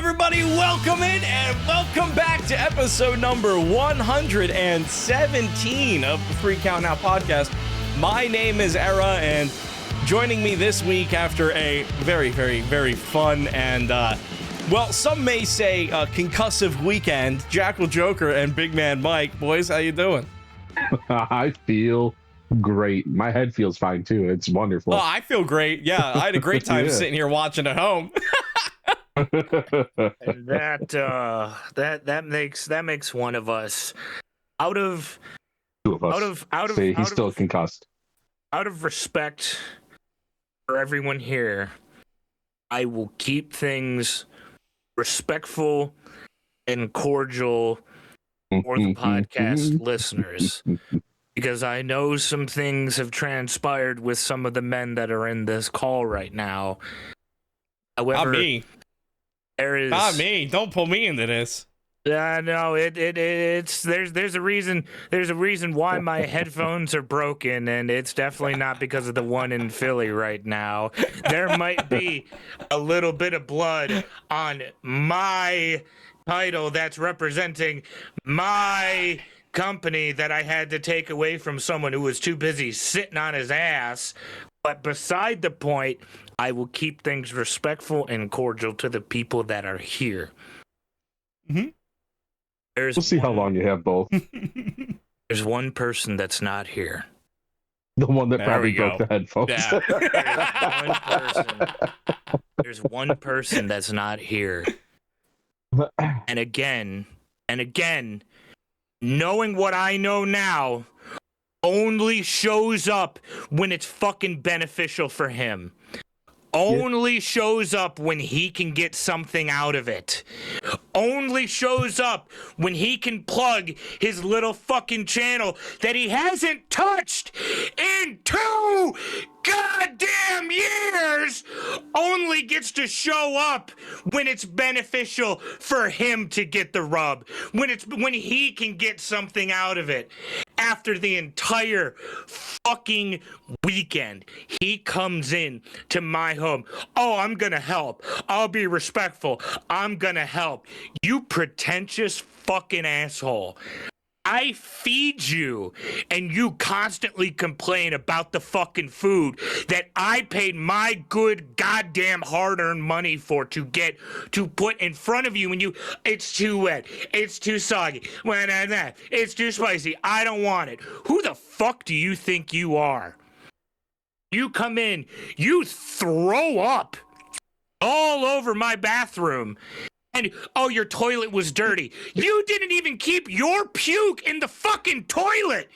everybody, welcome in and welcome back to episode number 117 of the Free Count Now podcast. My name is Era, and joining me this week after a very, very, very fun and, well, some may say concussive weekend, Jackal Joker and Big Man Mike. Boys, how you doing? I feel great. My head feels fine, too. It's wonderful. Oh, I feel great. Yeah, I had a great time sitting here watching at home. That makes one of us. Out of Two of us. He's still concussed. Out of respect for everyone here, I will keep things respectful and cordial for the podcast listeners, because I know some things have transpired with some of the men that are in this call right now. However, Not me. Not me. Don't pull me into this. No, it's there's a reason why my headphones are broken, and it's definitely not because of the one in Philly right now. There might be a little bit of blood on my title that's representing my company that I had to take away from someone who was too busy sitting on his ass. But beside the point, I will keep things respectful and cordial to the people that are here. Mm-hmm. We'll see how long you have both. There's one person that's not here. The one that probably broke the headphones. Yeah. There's one person that's not here. And again, knowing what I know now, only shows up when it's fucking beneficial for him. Only shows up when he can get something out of it. Only shows up when he can plug his little fucking channel that he hasn't touched in 2 goddamn years. Only gets to show up when it's beneficial for him to get the rub. When he can get something out of it. After the entire fucking weekend, he comes in to my home. Oh, I'm gonna help. I'll be respectful. I'm gonna help. You pretentious fucking asshole. I feed you, and you constantly complain about the fucking food that I paid my good goddamn hard-earned money for to get to put in front of you, and it's too wet, it's too soggy, it's too spicy, I don't want it. Who the fuck do you think you are? You come in, you throw up all over my bathroom. And, oh, your toilet was dirty. You didn't even keep your puke in the fucking toilet.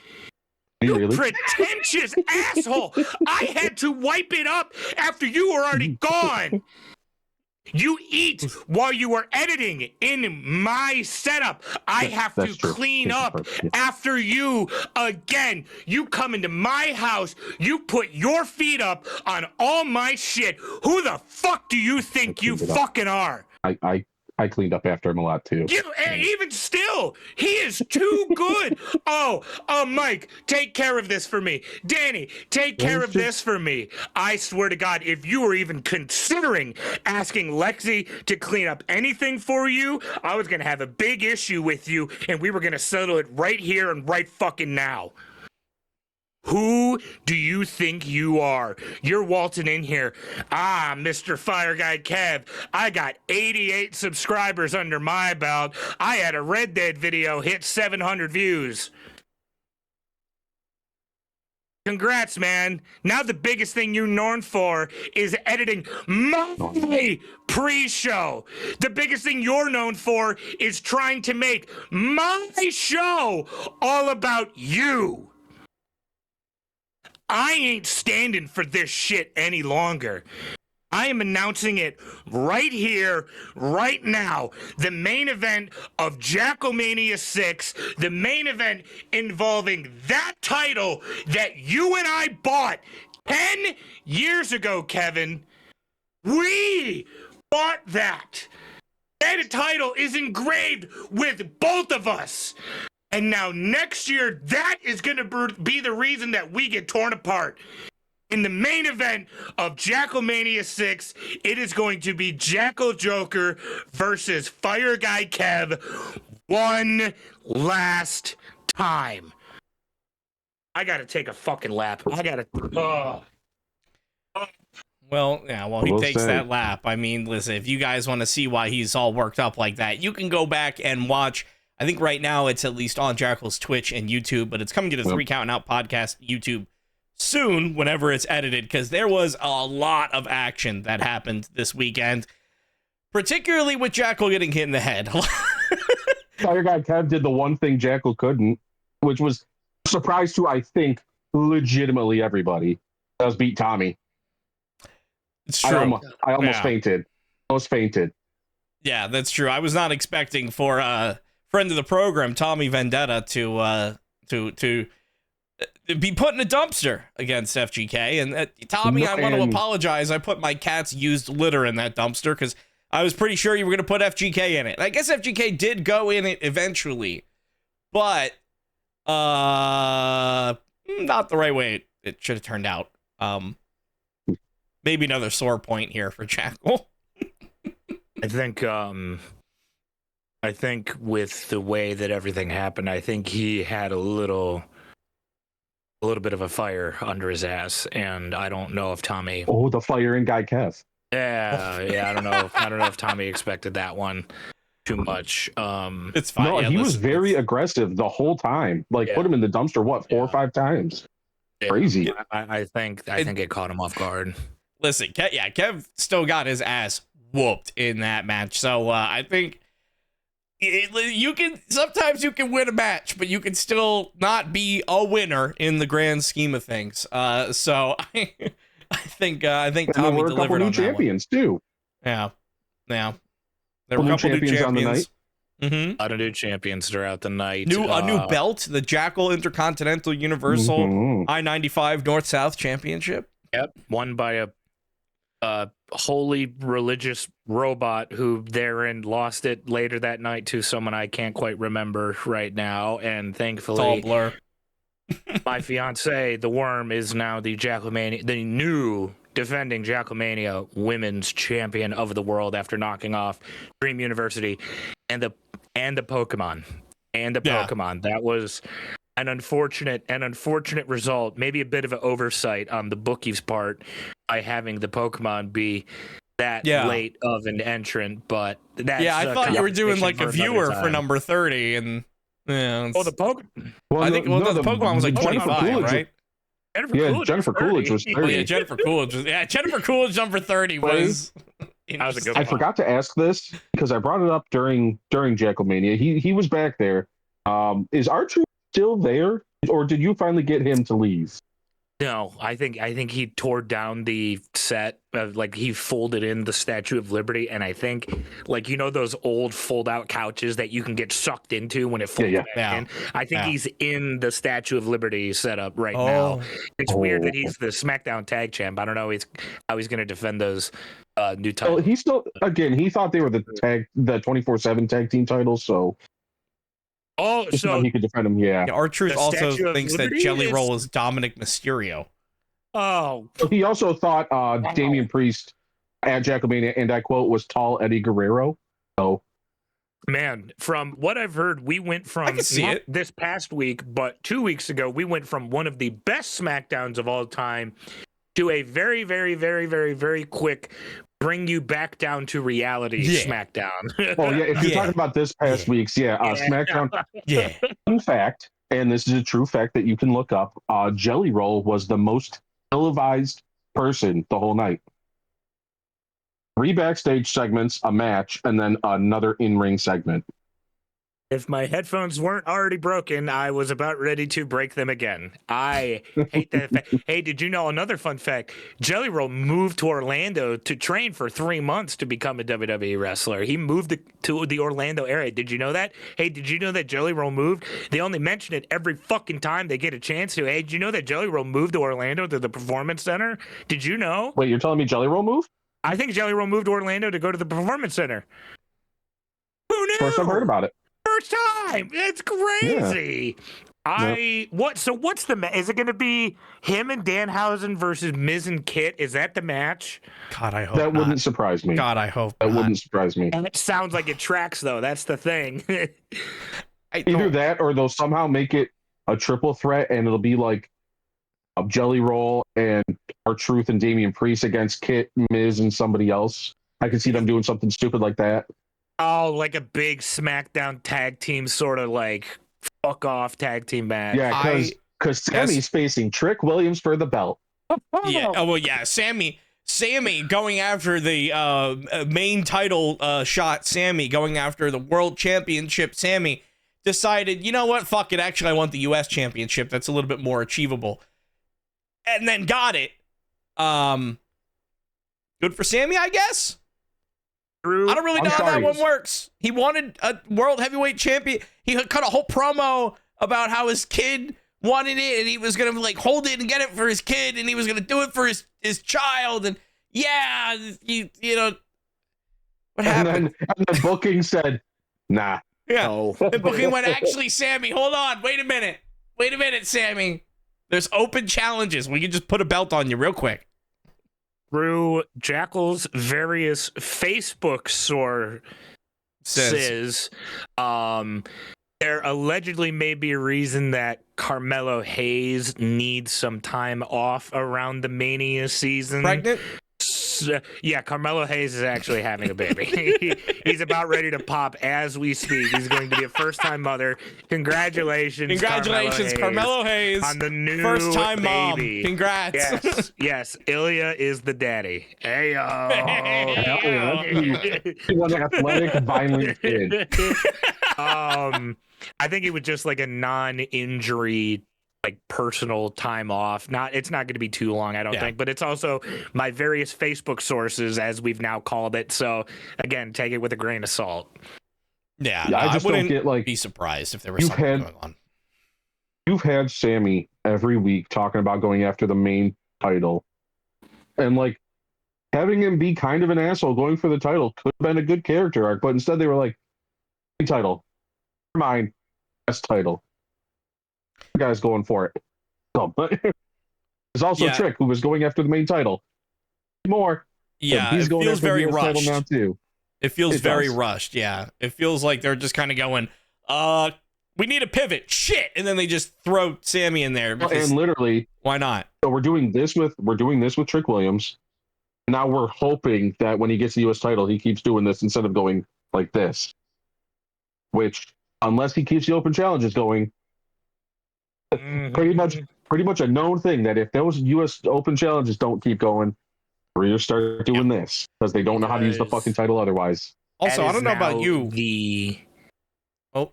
You really? Pretentious asshole. I had to wipe it up after you were already gone. You eat while you were editing in my setup. I have to clean up after you again. You come into my house. You put your feet up on all my shit. Who the fuck do you think you fucking are? I cleaned up after him a lot, too. Even still, he is too good. Mike, take care of this for me. Danny, take care of this for me. I swear to God, if you were even considering asking Lexi to clean up anything for you, I was going to have a big issue with you, and we were going to settle it right here and right fucking now. Who do you think you are? You're waltzing in here. Mr. Fire Guy Kev, I got 88 subscribers under my belt. I had a Red Dead video hit 700 views. Congrats, man. Now the biggest thing you're known for is editing my pre-show. The biggest thing you're known for is trying to make my show all about you. I ain't standing for this shit any longer. I am announcing it right here, right now. The main event of Jackalmania 6, the main event involving that title that you and I bought 10 years ago, Kevin. We bought that. That title is engraved with both of us. And now next year, that is going to be the reason that we get torn apart. In the main event of Jackalmania 6, it is going to be Jackal Joker versus Fire Guy Kev one last time. I gotta take a fucking lap. I gotta. Well, yeah, well, he Well takes said. that lap. I mean, listen, if you guys want to see why he's all worked up like that, you can go back and watch. I think right now it's at least on Jackal's Twitch and YouTube, but it's coming to the 3 Counting Out podcast YouTube soon whenever it's edited, because there was a lot of action that happened this weekend, particularly with Jackal getting hit in the head. Fire Guy Kev did the one thing Jackal couldn't, which was a surprise to, I think, legitimately everybody. That was beat Tommy. It's true. I almost fainted. Almost fainted. Yeah, that's true. I was not expecting for friend of the program, Tommy Vendetta, to be put in a dumpster against FGK. And Tommy, I want to apologize. I put my cat's used litter in that dumpster because I was pretty sure you were going to put FGK in it. And I guess FGK did go in it eventually, but not the right way it should have turned out. Maybe another sore point here for Jackal. I think with the way that everything happened, I think he had a little bit of a fire under his ass, and I don't know if Tommy. Oh, the firing guy Kev. Yeah, I don't know. I don't know if Tommy expected that one too much. It's fine. No, yeah, he was very aggressive the whole time. Like, put him in the dumpster, 4 or 5 times? Yeah. Crazy. I think it caught him off guard. Listen, Kev still got his ass whooped in that match. So I think sometimes you can win a match, but you can still not be a winner in the grand scheme of things. So I think Tommy and there were a delivered couple new on champions too. Yeah. There were a couple new champions on the night. Mm-hmm. A lot of new champions throughout the night. A new belt, the Jackal Intercontinental Universal I-95 North-South Championship. Yep, won by a holy religious robot who therein lost it later that night to someone I can't quite remember right now. And thankfully, it's all blur. My fiance, the Worm, is now the new defending Jackalmania Women's Champion of the World after knocking off Dream University and the Pokemon. Pokemon. That was an unfortunate result, maybe a bit of an oversight on the bookie's part by having the Pokemon be that late of an entrant, but that's I thought you were doing like a viewer for number 30, and the Pokemon. Well, the Pokemon was like 25, right? Jennifer Coolidge was 30. Oh, yeah, Jennifer Coolidge number 30 was. That was a good I forgot to ask this because I brought it up during Jackalmania. He was back there. Is R-Truth still there, or did you finally get him to leave? No, I think he tore down the set, like he folded in the Statue of Liberty, and I think, like, you know, those old fold-out couches that you can get sucked into when it folds back in. I think he's in the Statue of Liberty setup right now. It's weird that he's the SmackDown Tag Champ. I don't know how he's going to defend those new titles. Well, he still, again, he thought they were the 24/7 tag team titles, so. So he could defend him, R-Truth also thinks that Jelly Roll is Dominic Mysterio. Oh. He also thought Damian Priest at Jackalmania, and I quote, was tall Eddie Guerrero. So, man, from what I've heard, we went from this past week, but 2 weeks ago, we went from one of the best SmackDowns of all time to a very, very, very, very, very quick bring you back down to reality SmackDown. If you're talking about this past week's, SmackDown. Fun fact, and this is a true fact that you can look up, Jelly Roll was the most televised person the whole night. 3 backstage segments, a match, and then another in-ring segment. If my headphones weren't already broken, I was about ready to break them again. I hate that. Hey, did you know another fun fact? Jelly Roll moved to Orlando to train for 3 months to become a WWE wrestler. He moved to the Orlando area. Did you know that? Hey, did you know that Jelly Roll moved? They only mention it every fucking time they get a chance to. Hey, did you know that Jelly Roll moved to Orlando to the Performance Center? Did you know? Wait, you're telling me Jelly Roll moved? I think Jelly Roll moved to Orlando to go to the Performance Center. Who knew? First I've heard about it. First time. It's crazy. So what's the is it going to be him and Danhausen versus Miz and Kit? Is that the match? God, I hope that not. wouldn't surprise me. God, I hope that not. wouldn't surprise me. And it sounds like it tracks though. That's the thing. Either that, or they'll somehow make it a triple threat, and it'll be like a Jelly Roll and R-Truth and Damian Priest against Kit, Miz, and somebody else. I could see them doing something stupid like that. Oh, like a big SmackDown tag team sort of like fuck off tag team match. Yeah, because Sammy's facing Trick Williams for the belt. Yeah. Oh well, yeah. Sammy going after the main title shot. Sammy going after the world championship. Sammy decided, you know what? Fuck it. Actually, I want the U.S. championship. That's a little bit more achievable. And then got it. Good for Sammy, I guess. True. I don't really know how that one works. He wanted a world heavyweight champion. He cut a whole promo about how his kid wanted it, and he was gonna like hold it and get it for his kid, and he was gonna do it for his child. And yeah, you know what happened? And the booking said, "Nah." Yeah. Oh. The booking went, actually, Sammy, hold on, wait a minute, Sammy. There's open challenges. We can just put a belt on you real quick. Through Jackal's various Facebook sources, there allegedly may be a reason that Carmelo Hayes needs some time off around the Mania season. Pregnant? Yeah, Carmelo Hayes is actually having a baby. He's about ready to pop as we speak. He's going to be a first-time mother. Congratulations, Carmelo Hayes, on the new first-time baby. Mom. Congrats. Yes, Ilya is the daddy. He's an athletic, violent kid. I think it was just like a non-injury, like personal time off. It's not going to be too long, I don't think, but it's also my various Facebook sources, as we've now called it. So again, take it with a grain of salt. Yeah, I just wouldn't don't get be surprised if there was something going on. You've had Sammy every week talking about going after the main title, and like having him be kind of an asshole going for the title could have been a good character arc, but instead they were like, main title, mine, best title. The guy's going for it. So, there's also Trick, who was going after the main title. More. Yeah, he's going feels after very the US title rushed. now too. It feels very rushed. Yeah, it feels like they're just kind of going, we need a pivot. Shit, and then they just throw Sammy in there. And literally, why not? So we're doing this with Trick Williams. Now we're hoping that when he gets the U.S. title, he keeps doing this instead of going like this. Which, unless he keeps the open challenges going, pretty much a known thing that if those U.S. Open challenges don't keep going, we're gonna start doing this because they don't know how to use the fucking title otherwise. Also, I don't know about you. I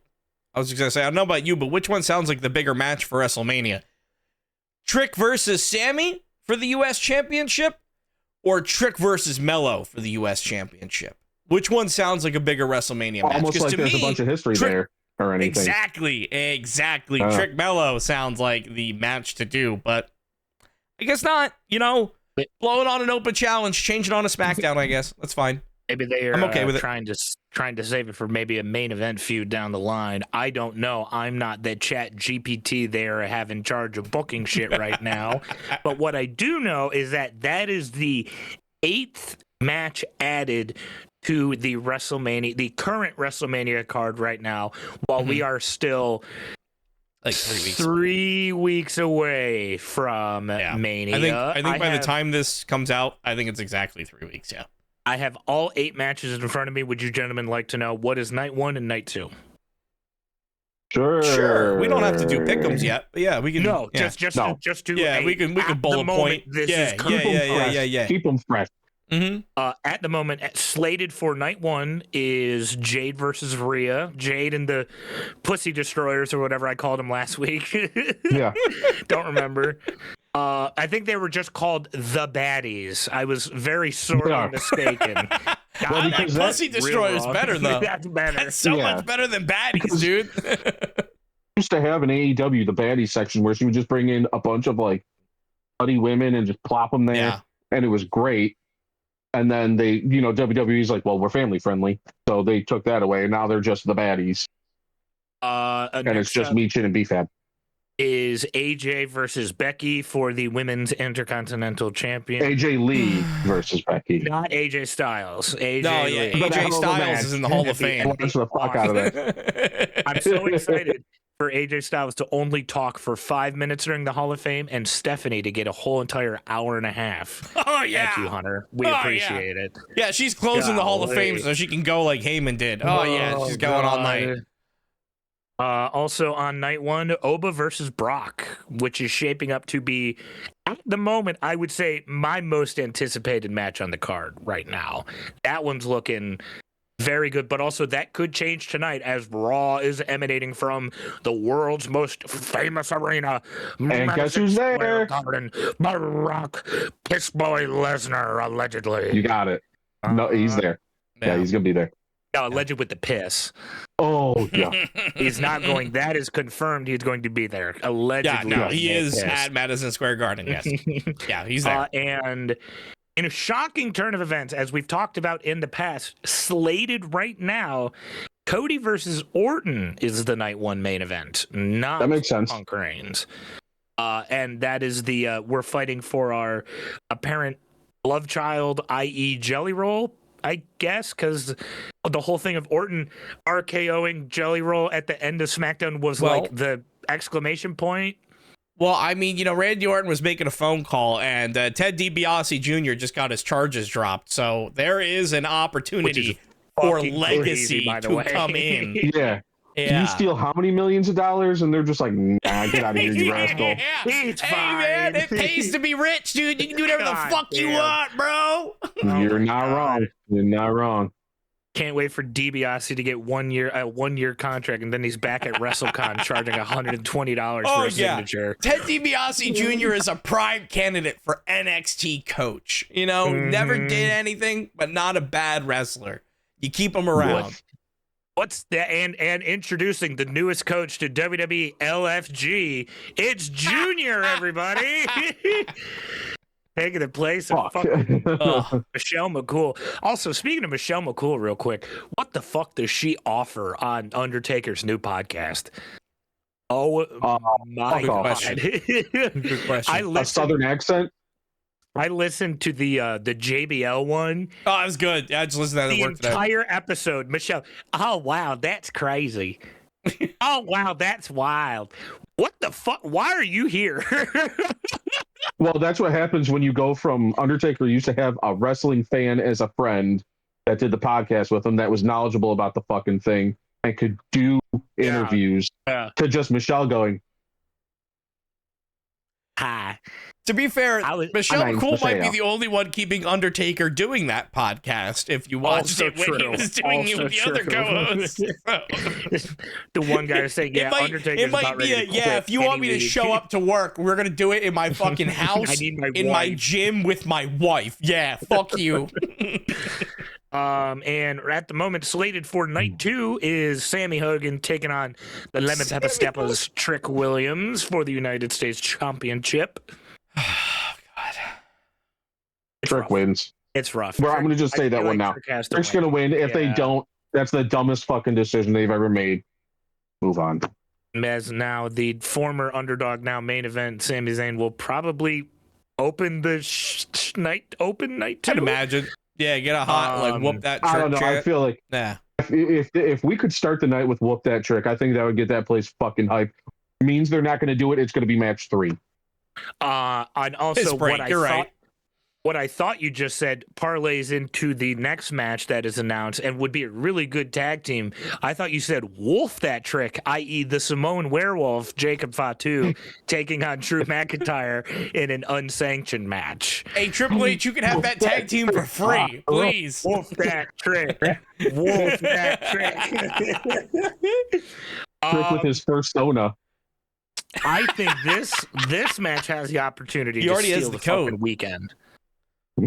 was just gonna say, I don't know about you, but which one sounds like the bigger match for WrestleMania? Trick versus Sammy for the U.S. Championship, or Trick versus Mello for the U.S. Championship? Which one sounds like a bigger WrestleMania match? Almost like there's a bunch of history there or anything. Exactly. Trick Mello sounds like the match to do, but I guess not. You know, blow it on an open challenge, change it on a SmackDown. I guess that's fine. Maybe they are I'm okay with it. trying to save it for maybe a main event feud down the line. I don't know. I'm not the Chat GPT there have in charge of booking shit right now. But what I do know is that is the 8th match added to the current WrestleMania card right now, while we are still like 3 weeks. 3 weeks away from Mania. I think by the time this comes out, I think it's exactly 3 weeks. Yeah. I have all 8 matches in front of me. Would you gentlemen like to know what is night 1 and night 2? Sure. We don't have to do pick'ems yet, but yeah, we can. No, yeah. just do. Yeah, we can bullet point. Yeah. Keep them fresh. Mm-hmm. At the moment, slated for night 1 is Jade versus Rhea. Jade and the Pussy Destroyers, or whatever I called them last week. Yeah. Don't remember. I think they were just called the Baddies. I was very sorely mistaken. Well, because Pussy Destroyer is better, though. That's better. That's so much better than Baddies, dude. Used to have an AEW, the Baddies section, where she would just bring in a bunch of like bloody women and just plop them there, and it was great. And then they, WWE's like, well, we're family friendly, so they took that away, and now they're just the Baddies. And it's just Meechin and BFAB. is AJ versus Becky for the Women's Intercontinental Champion. AJ Lee versus Becky. Not AJ Styles. AJ No, yeah, Lee. AJ Styles is in the Hall of Fame. Watch the fuck out of that. I'm so excited for AJ Styles to only talk for 5 minutes during the Hall of Fame and Stephanie to get a whole entire hour and a half. Oh, yeah. Thank you, Hunter. We appreciate it. Yeah, she's closing the Hall of Fame so she can go like Heyman did. Oh, yeah, she's going all night. Also on night one, Oba versus Brock, which is shaping up to be, at the moment, I would say my most anticipated match on the card right now. That one's looking very good, but also that could change tonight as Raw is emanating from the world's most famous arena. And guess who's there? Garden, Brock Pissboy Lesnar, allegedly. You got it. No, he's there. Yeah, he's going to be there. No, alleged with the piss. Oh, yeah. He's not going. That is confirmed. He's going to be there. Allegedly. Yeah, no, he is at Madison Square Garden. Yes. Yeah, he's there. And in a shocking turn of events, as we've talked about in the past, slated right now, Cody versus Orton is the night one main event. Not that makes sense. Punk Reigns. And that is the we're fighting for our apparent love child, i.e. Jelly Roll, I guess, because the whole thing of Orton RKOing Jelly Roll at the end of SmackDown was like the exclamation point. Well, I mean, you know, Randy Orton was making a phone call, and Ted DiBiase Jr. just got his charges dropped. So there is an opportunity for Legacy to come in. Yeah. You steal how many millions of dollars, and they're just like, nah, get out of here, you rascal. It's hey, fine. man, it pays to be rich, dude. You can do whatever the fuck you want, bro. You're not wrong. You're not wrong. Can't wait for DiBiase to get 1 year a 1 year contract, and then he's back at WrestleCon charging $120 for a signature. Ted DiBiase Jr. is a prime candidate for NXT coach. You know, never did anything, but not a bad wrestler. You keep him around. What's the and introducing the newest coach to WWE LFG? It's Junior, everybody. Taking the place of fucking Michelle McCool. Also, speaking of Michelle McCool, real quick, what the fuck does she offer on Undertaker's new podcast? Oh my God! Question. Good question. A southern accent. I listened to the JBL one. Oh, it was good. I just listened to that at work today. The entire episode, Michelle. Oh wow, that's crazy. Oh wow, that's wild. What the fuck? Why are you here? Well, that's what happens when you go from Undertaker used to have a wrestling fan as a friend that did the podcast with him that was knowledgeable about the fucking thing and could do interviews to just Michelle going, hi. To be fair, Michelle McCool might be the only one keeping Undertaker doing that podcast. If you watched it when he was doing it with the other co-hosts, the one guy saying, "Yeah, Undertaker." It might be if you want me to show up to work, we're gonna do it in my fucking house, my gym with my wife. Yeah, fuck you. And at the moment, slated for night 2 is Sammy Hogan taking on the Lemon Pepper Steppers, Trick Williams for the United States Championship. Oh, God. Trick wins. It's rough. Well, I'm going to just say that one now. Trick's going to win. If they don't, that's the dumbest fucking decision they've ever made. Move on. As now the former underdog, now main event, Sami Zayn will probably open the night 2. I'd imagine. Yeah, get a hot, whoop that trick. I don't know. I feel like if we could start the night with whoop that trick, I think that would get that place fucking hype. It means they're not going to do it. It's going to be match 3. And also what I thought you just said parlays into the next match that is announced and would be a really good tag team. I thought you said wolf that trick, i.e. the Samoan werewolf, Jacob Fatu, taking on Drew McIntyre in an unsanctioned match. Hey, Triple H, you can have that tag team for free, please. Wolf that trick. Wolf that trick. Trick with his persona. I think this match has the opportunity to steal the fucking weekend.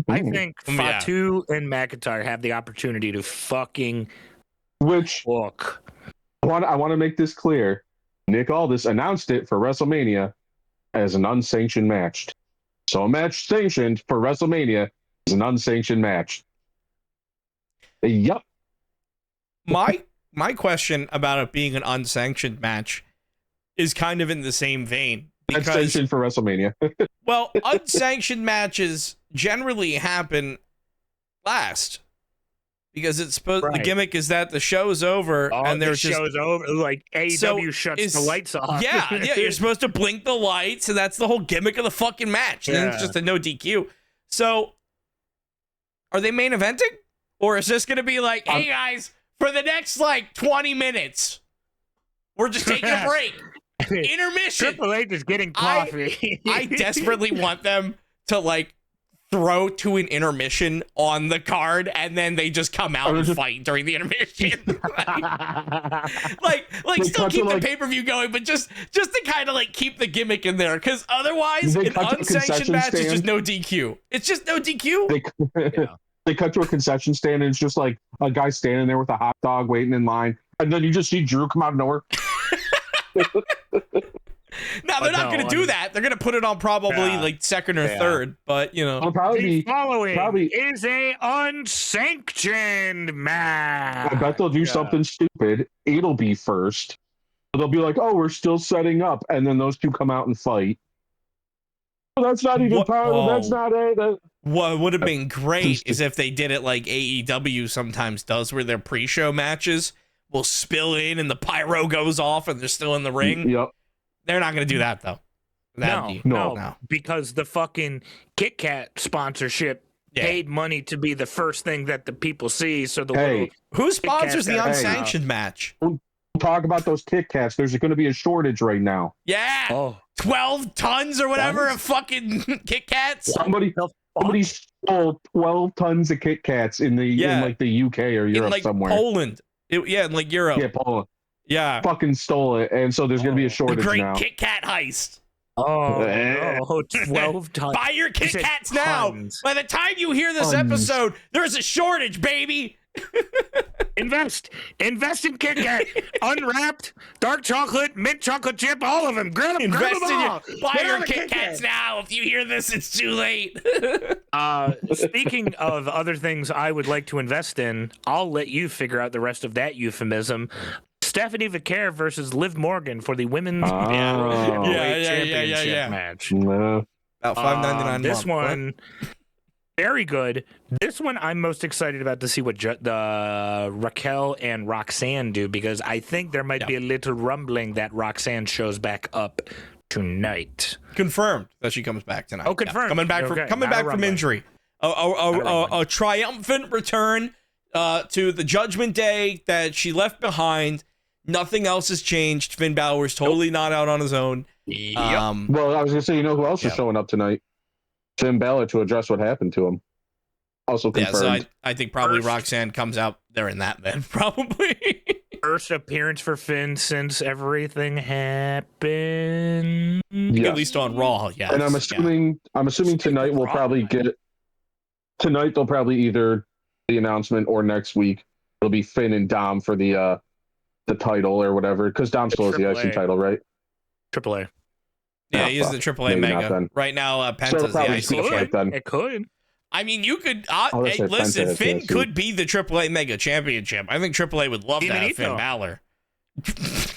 I think Fatu and McIntyre have the opportunity to fucking look. I want to make this clear. Nick Aldis announced it for WrestleMania as an unsanctioned match. So a match sanctioned for WrestleMania is an unsanctioned match. Yep. My question about it being an unsanctioned match is kind of in the same vein. That's sanctioned for WrestleMania. Well, unsanctioned matches generally happen last. Because it's supposed the gimmick is that the show's over and there's the show's over. Like AEW shuts the lights off. Yeah, you're supposed to blink the lights, and that's the whole gimmick of the fucking match. And then it's just a no DQ. So, are they main eventing, or is this going to be like, hey guys, for the next like 20 minutes, we're just taking a break, intermission. Triple H is getting coffee. I desperately want them to like throw to an intermission on the card, and then they just come out and fight during the intermission. like still keep the pay-per-view going, but just to kind of like keep the gimmick in there, because otherwise an unsanctioned match is just no DQ. It's just no DQ. They cut to a concession stand, and it's just like a guy standing there with a hot dog waiting in line, and then you just see Drew come out of nowhere. No, they're not going to do that. They're going to put it on probably like second or third, but you know. The following is a unsanctioned match. I bet they'll do something stupid. It'll be first. They'll be like, "Oh, we're still setting up," and then those two come out and fight. Well, that's not even part of it. That's not it. What would have been great is if they did it like AEW sometimes does, where their pre-show matches will spill in and the pyro goes off and they're still in the ring. Yep. They're not going to do that, though. No. Because the fucking Kit Kat sponsorship paid money to be the first thing that the people see. So who sponsors the unsanctioned match? We'll talk about those Kit Kats. There's going to be a shortage right now. Yeah. 12 tons or whatever of fucking Kit Kats. Somebody stole 12 tons of Kit Kats in like the UK or Europe, in like somewhere. Poland. In like Europe. Yeah, Poland. Yeah. Fucking stole it, and so there's going to be a shortage now. now. Kit Kat heist. 12 tons. Buy your Kit Kats now. By the time you hear this episode, there's a shortage, baby. Invest in Kit Kat. Unwrapped, dark chocolate, mint chocolate chip, all of them. Grab them all. Buy your Kit Kats now. If you hear this, it's too late. Speaking of other things I would like to invest in, I'll let you figure out the rest of that euphemism. Stephanie Vaquer versus Liv Morgan for the women's championship match. No. About $5.99. This one, very good. This one, I'm most excited about to see what the Raquel and Roxanne do, because I think there might be a little rumbling that Roxanne shows back up tonight. Confirmed that she comes back tonight. Oh, confirmed. Coming back from injury. A triumphant return to the Judgment Day that she left behind. Nothing else has changed. Finn Balor's totally not out on his own. Yep. Well, I was going to say, you know who else is showing up tonight? Finn Balor to address what happened to him. Also confirmed. Yeah, so I think probably Roxanne comes out there in that then, probably. First appearance for Finn since everything happened. Yes. At least on Raw, yes. And I'm assuming tonight we'll probably get it. Tonight they'll probably either the announcement or next week it'll be Finn and Dom for the title or whatever, because Dom still has the IC title, right? AAA. Yeah, he is the AAA Mega. Right now, Penta's the IC champion. It could. I mean, you could... listen, Finn could be the AAA Mega Championship. I think AAA would love to have Finn Balor.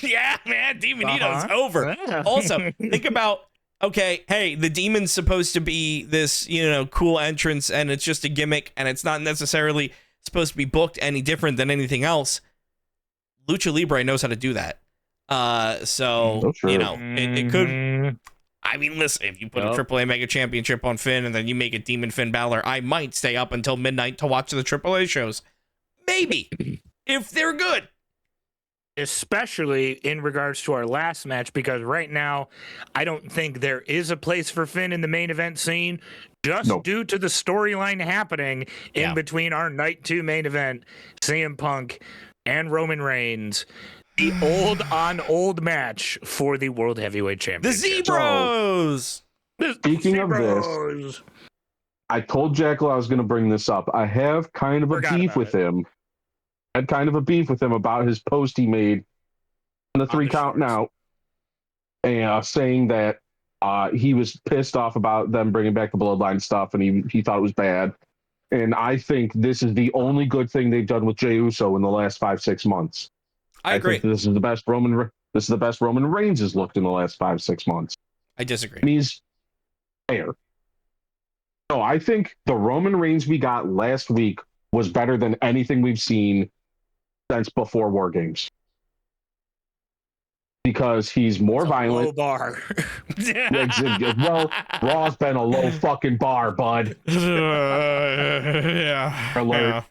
Yeah, man, Demonito's over. Also, think about, okay, hey, the Demon's supposed to be this, cool entrance, and it's just a gimmick, and it's not necessarily supposed to be booked any different than anything else. Lucha Libre knows how to do that. It could... I mean, listen, if you put a AAA Mega Championship on Finn and then you make it Demon Finn Balor, I might stay up until midnight to watch the AAA shows. Maybe. If they're good. Especially in regards to our last match, because right now, I don't think there is a place for Finn in the main event scene, due to the storyline happening in between our Night 2 main event, CM Punk and Roman Reigns. The old match for the World Heavyweight Championship. The Zebros! Speaking of this, I told Jackal I was going to bring this up. I have kind of a beef with him. I had kind of a beef with him about his post he made on the 3 count out, and saying that he was pissed off about them bringing back the Bloodline stuff, and he thought it was bad. And I think this is the only good thing they've done with Jey Uso in the last 5-6 months. I agree. think this is the best Roman This is the best Roman Reigns has looked in the last 5-6 months. I disagree. And he's fair. So I think the Roman Reigns we got last week was better than anything we've seen since before War Games. Because he's more violent. Low bar. Well, Raw's been a low fucking bar, bud. Yeah. Alert.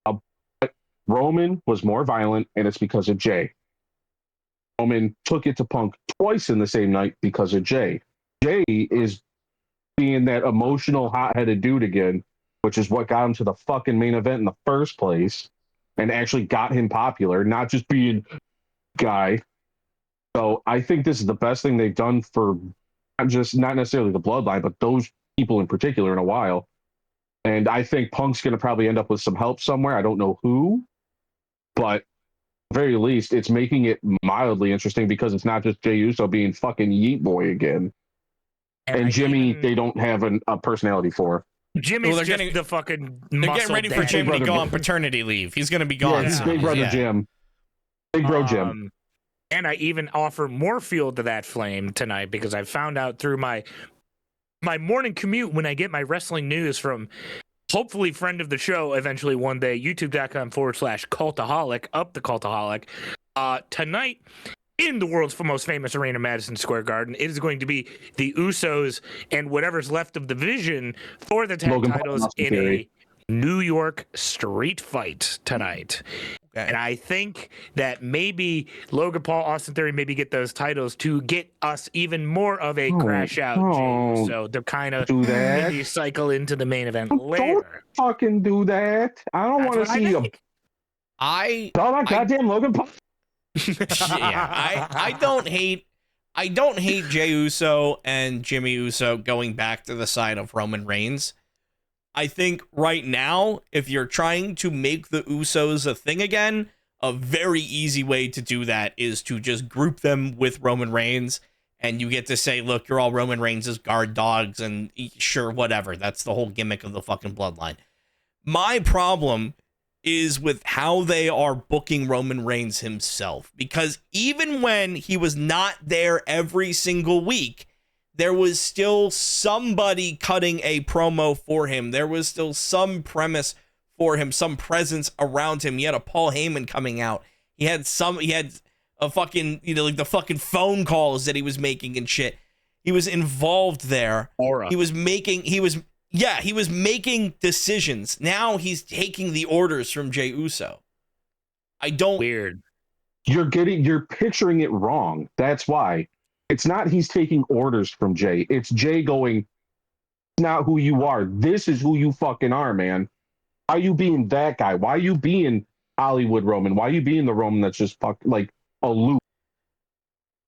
Yeah. Roman was more violent, and it's because of Jay. Roman took it to Punk twice in the same night because of Jay. Jay is being that emotional, hot-headed dude again, which is what got him to the fucking main event in the first place, and actually got him popular, not just being guy. So I think this is the best thing they've done for not necessarily the bloodline, but those people in particular in a while. And I think Punk's going to probably end up with some help somewhere. I don't know who, but at the very least, it's making it mildly interesting because it's not just Jey Uso being fucking Yeet Boy again. And Jimmy, they don't have a personality for. Jimmy's just the fucking They're getting ready for Jimmy to go on paternity leave. He's going to be gone. Yeah, he's Big Brother Jim. Big Bro Jim. And I even offer more fuel to that flame tonight because I found out through my morning commute when I get my wrestling news from hopefully friend of the show eventually one day, youtube.com/cultaholic, up the Cultaholic. Tonight in the world's most famous arena, Madison Square Garden, it is going to be the Usos and whatever's left of the Vision for the tag titles in a New York street fight tonight. Okay. And I think that maybe Logan Paul, Austin Theory maybe get those titles to get us even more of a crash out. So they're kind of maybe cycle into the main event later. Don't fucking do that. I don't want to see him. Goddamn Logan Paul. Yeah, I don't hate Jey Uso and Jimmy Uso going back to the side of Roman Reigns. I think right now, if you're trying to make the Usos a thing again, a very easy way to do that is to just group them with Roman Reigns, and you get to say, look, you're all Roman Reigns' guard dogs, and sure, whatever. That's the whole gimmick of the fucking bloodline. My problem is with how they are booking Roman Reigns himself, because even when he was not there every single week, there was still somebody cutting a promo for him. There was still some premise for him, some presence around him. He had a Paul Heyman coming out. He had a fucking, like the fucking phone calls that he was making and shit. He was involved there. He was making decisions. Now he's taking the orders from Jey Uso. Weird. You're picturing it wrong. That's why. It's not he's taking orders from Jay. It's Jay going, not who you are. This is who you fucking are, man. Why are you being that guy? Why are you being Hollywood Roman? Why are you being the Roman that's just like aloof?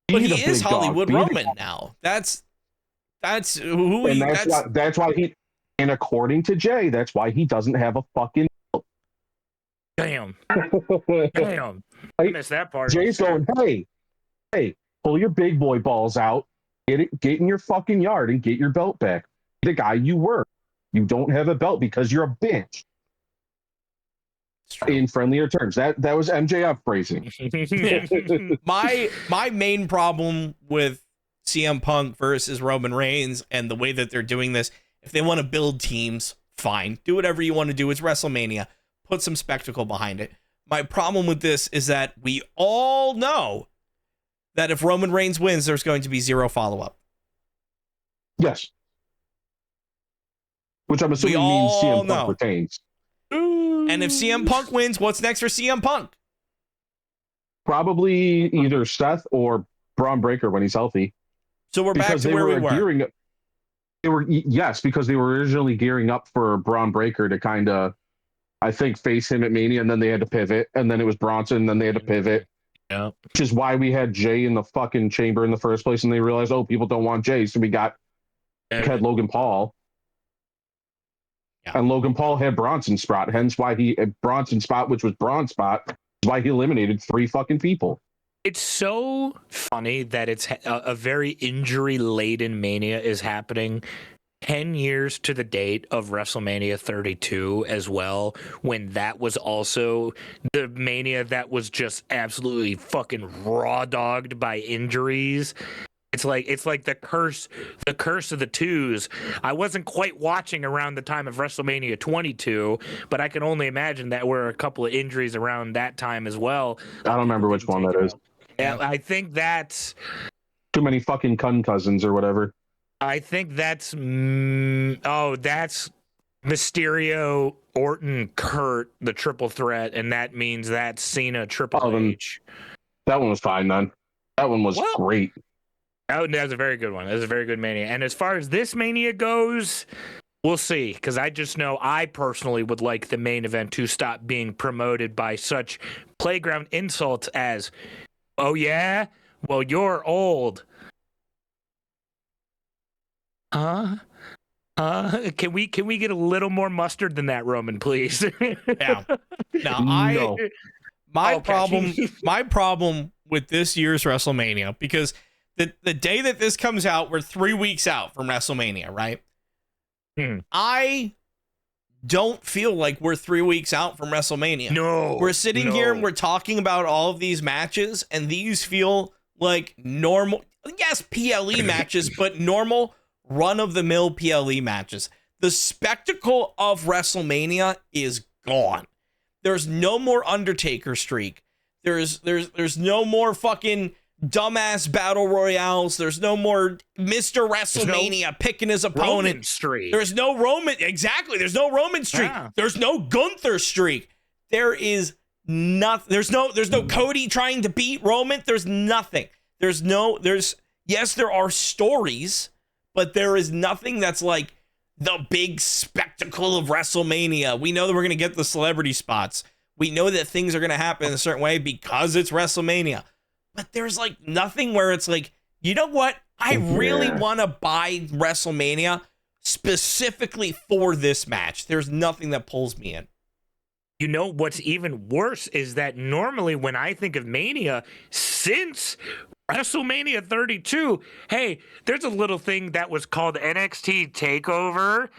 But he is Hollywood Roman now. That's who he is. That's why he, and according to Jay, that's why he doesn't have a fucking Damn. I missed that part. Jay's going, hey, pull your big boy balls out, get in your fucking yard and get your belt back. The guy you were. You don't have a belt because you're a bitch. In friendlier terms. That was MJF phrasing. My main problem with CM Punk versus Roman Reigns and the way that they're doing this, if they want to build teams, fine. Do whatever you want to do. It's WrestleMania. Put some spectacle behind it. My problem with this is that we all know that if Roman Reigns wins, there's going to be zero follow-up. Yes. Which I'm assuming means CM Punk retains. And if CM Punk wins, what's next for CM Punk? Probably either Seth or Braun Breaker when he's healthy. So we're back to where we were. Because they were originally gearing up for Braun Breaker to kind of, I think, face him at Mania, and then they had to pivot, and then it was Bronson, and then they had to pivot. Yeah. Which is why we had Jay in the fucking chamber in the first place, and they realized, people don't want Jay, so we had Logan Paul. Yeah. And Logan Paul had Bronson Spot, hence why he had Bronson Spot, which was Braun Spot, why he eliminated 3 fucking people. It's so funny that it's a very injury-laden Mania is happening 10 years to the date of WrestleMania 32 as well, when that was also the Mania that was just absolutely fucking raw dogged by injuries. It's like the curse of the twos. I wasn't quite watching around the time of WrestleMania 22, but I can only imagine that were a couple of injuries around that time as well. I don't remember which one that is. Yeah, I think that's too many fucking cousins or whatever. I think that's that's Mysterio, Orton, Kurt, the triple threat, and that means that's Cena, Triple H. That one was fine then. That one was great. Oh, that was a very good one. That was a very good Mania. And as far as this Mania goes, we'll see. Because I just know I personally would like the main event to stop being promoted by such playground insults as, "Oh yeah, well you're old." Can we get a little more mustard than that, Roman, please? Yeah. No. My problem with this year's WrestleMania, because the day that this comes out, we're 3 weeks out from WrestleMania, right? I don't feel like we're 3 weeks out from WrestleMania. No. We're sitting here and we're talking about all of these matches, and these feel like normal, yes, PLE matches, but normal run-of-the-mill PLE matches. The spectacle of WrestleMania is gone. There's no more Undertaker streak. There's no more fucking dumbass battle royales. There's no more Mr. WrestleMania picking his opponent. Roman streak. There's no Roman. Exactly. There's no Roman streak. Yeah. There's no Gunther streak. There is nothing. There's no Cody trying to beat Roman. There's nothing. Yes, there are stories, but there is nothing that's like the big spectacle of WrestleMania. We know that we're going to get the celebrity spots. We know that things are going to happen in a certain way because it's WrestleMania. But there's like nothing where it's like, you know what? I really want to buy WrestleMania specifically for this match. There's nothing that pulls me in. You know what's even worse is that normally when I think of Mania, since WrestleMania 32, hey, there's a little thing that was called NXT TakeOver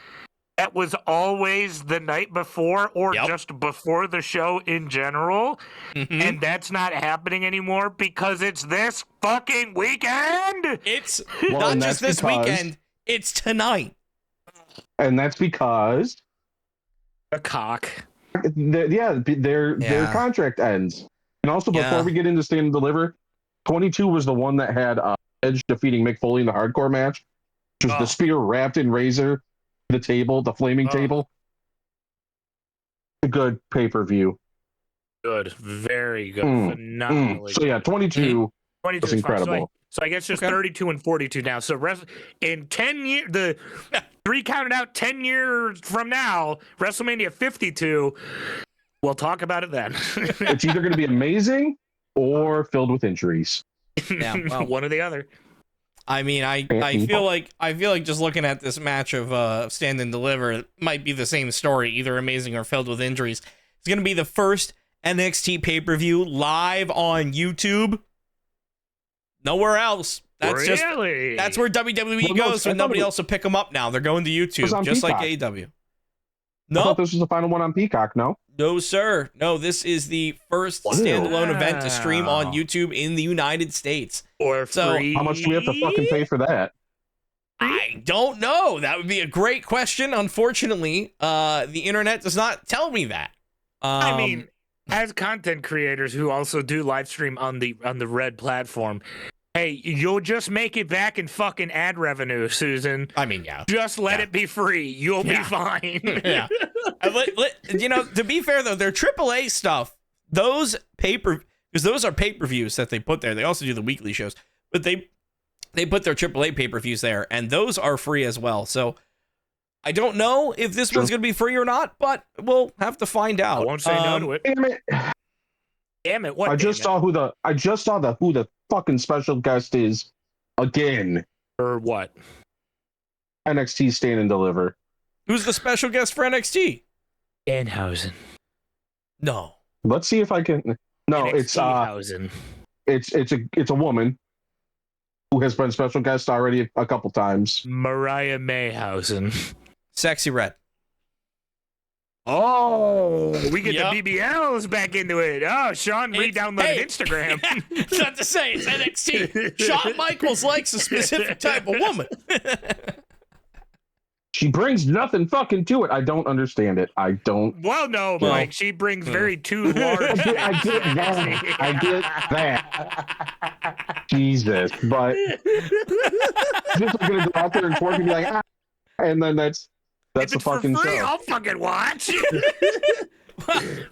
that was always the night before or just before the show in general. Mm-hmm. And that's not happening anymore because it's this fucking weekend. It's not just this weekend, it's tonight. And that's because a cock. Their contract ends. And also, before we get into Stand and Deliver, 22 was the one that had Edge defeating Mick Foley in the hardcore match, which was the spear wrapped in razor, the table, the flaming table. A good pay-per-view. Good. Very good. Phenomenally So, yeah, 22 was incredible. So I guess just 32 and 42 now. So in 10 years, the three counted out 10 years from now, WrestleMania 52, we'll talk about it then. It's either going to be amazing or filled with injuries. Yeah, well, one or the other. I mean, I feel like just looking at this match of Stand and Deliver, it might be the same story, either amazing or filled with injuries. It's going to be the first NXT pay-per-view live on YouTube. Nowhere else. That's that's where WWE goes when nobody else will pick them up now. They're going to YouTube, just like AEW. No, I thought this was the final one on Peacock. No, sir. No, this is the first standalone event to stream on YouTube in the United States. Or free. How much do we have to fucking pay for that? I don't know. That would be a great question. Unfortunately, the internet does not tell me that. I mean, as content creators who also do live stream on the Red platform, hey, you'll just make it back in fucking ad revenue, Susan. I mean, yeah. Just let it be free. You'll be fine. Yeah. To be fair, though, their AAA stuff, those because those are pay-per-views that they put there. They also do the weekly shows, but they put their AAA pay-per-views there, and those are free as well. So I don't know if this one's going to be free or not, but we'll have to find out. I won't say no to it. Damn it! What? I just saw who the fucking special guest is again. Or what? NXT Stand and Deliver. Who's the special guest for NXT? Danhausen. No. Let's see if I can. No, NXT it's a woman who has been special guest already a couple times. Mariah Mayhausen. Sexy Red. Oh, we get the BBLs back into it. Oh, Sean re-downloaded Instagram. It's not to say it's NXT. Shawn Michaels likes a specific type of woman. She brings nothing fucking to it. I don't understand it. I don't. Well, no, Mike. She brings very too large. I get that. I get that. Jesus, but just gonna go out there and twerk and be like, and then that's the fucking for free, show. I'll fucking watch.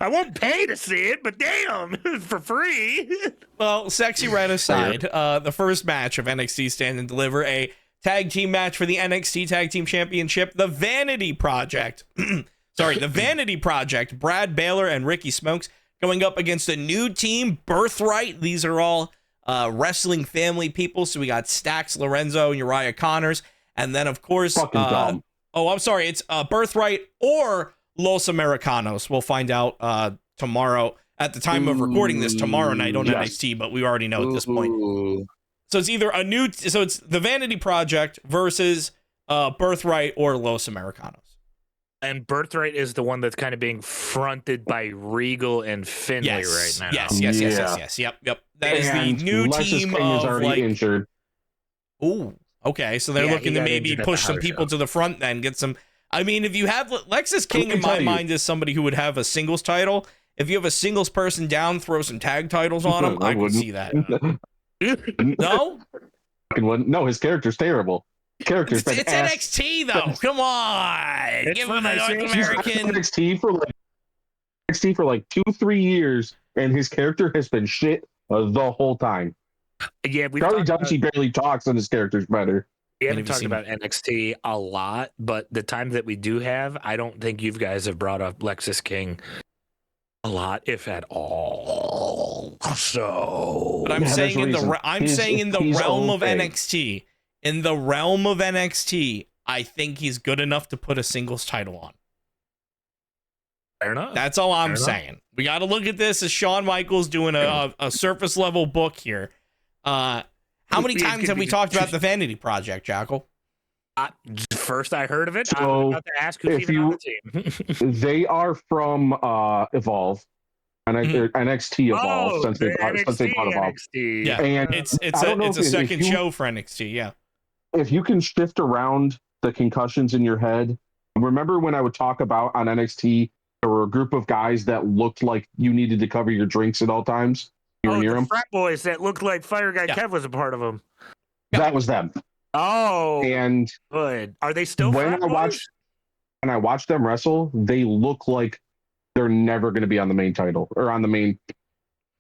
I won't pay to see it, but damn, for free. Well, Sexy Red aside, the first match of NXT Stand and Deliver, a tag team match for the NXT Tag Team Championship, the Vanity Project. The Vanity Project, Brad Baylor and Ricky Smokes going up against a new team, Birthright. These are all wrestling family people. So we got Stax Lorenzo and Uriah Connors. And then, of course, it's Birthright or Los Americanos. We'll find out tomorrow at the time of recording this, tomorrow night on NXT, but we already know at this point. So it's either it's the Vanity Project versus Birthright or Los Americanos. And Birthright is the one that's kind of being fronted by Regal and Finlay right now. Yes. Yep. That is the new team of injured. Ooh, okay. So they're looking to maybe push some people to the front, then get some. I mean, if you have Lexus King, in my mind, is somebody who would have a singles title. If you have a singles person down, throw some tag titles on him. I could see that. No? No, his character's terrible. It's NXT though. Come on. Give him a North American. NXT for like 2-3 years, and his character has been shit the whole time. Yeah, Charlie Dempsey barely talks, and his character's better. We haven't talked about NXT a lot, but the time that we do have, I don't think you guys have brought up Lexus King a lot, if at all. So, but I'm saying in the realm of NXT, in the realm of NXT, I think he's good enough to put a singles title on. Fair enough. That's all I'm saying. We got to look at this as Shawn Michaels doing a surface level book here. How many times have we talked about the Vanity Project, Jackal? First I heard of it. So I was about to ask who's even on the team. They are from Evolve. And NXT Evolve since they bought Evolve. Yeah, and it's a second show for NXT. Yeah, if you can shift around the concussions in your head, remember when I would talk about on NXT, there were a group of guys that looked like you needed to cover your drinks at all times. The frat boys that looked like Fire Guy Kev was a part of them. That was them. Oh, and good. Are they still frat boys? When I watch them wrestle, they look like they're never going to be on the main title or on the main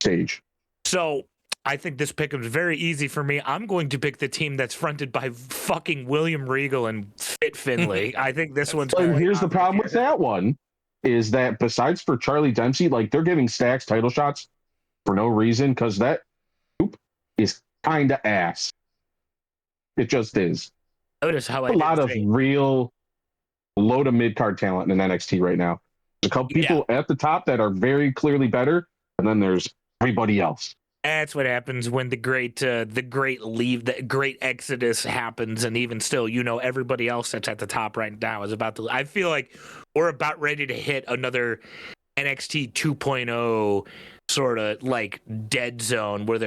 stage. So I think this pick is very easy for me. I'm going to pick the team that's fronted by fucking William Regal and Fit Finlay. I think this one's. And here's the problem with that one is that besides for Charlie Dempsey, like they're giving Stax title shots for no reason because that group is kind of ass. It just is. Notice how a lot of real low to mid card talent in NXT right now. There's a couple people at the top that are very clearly better, and then there's everybody else. That's what happens when the great exodus happens, and even still, everybody else that's at the top right now is about to. I feel like we're about ready to hit another NXT 2.0 sort of like dead zone where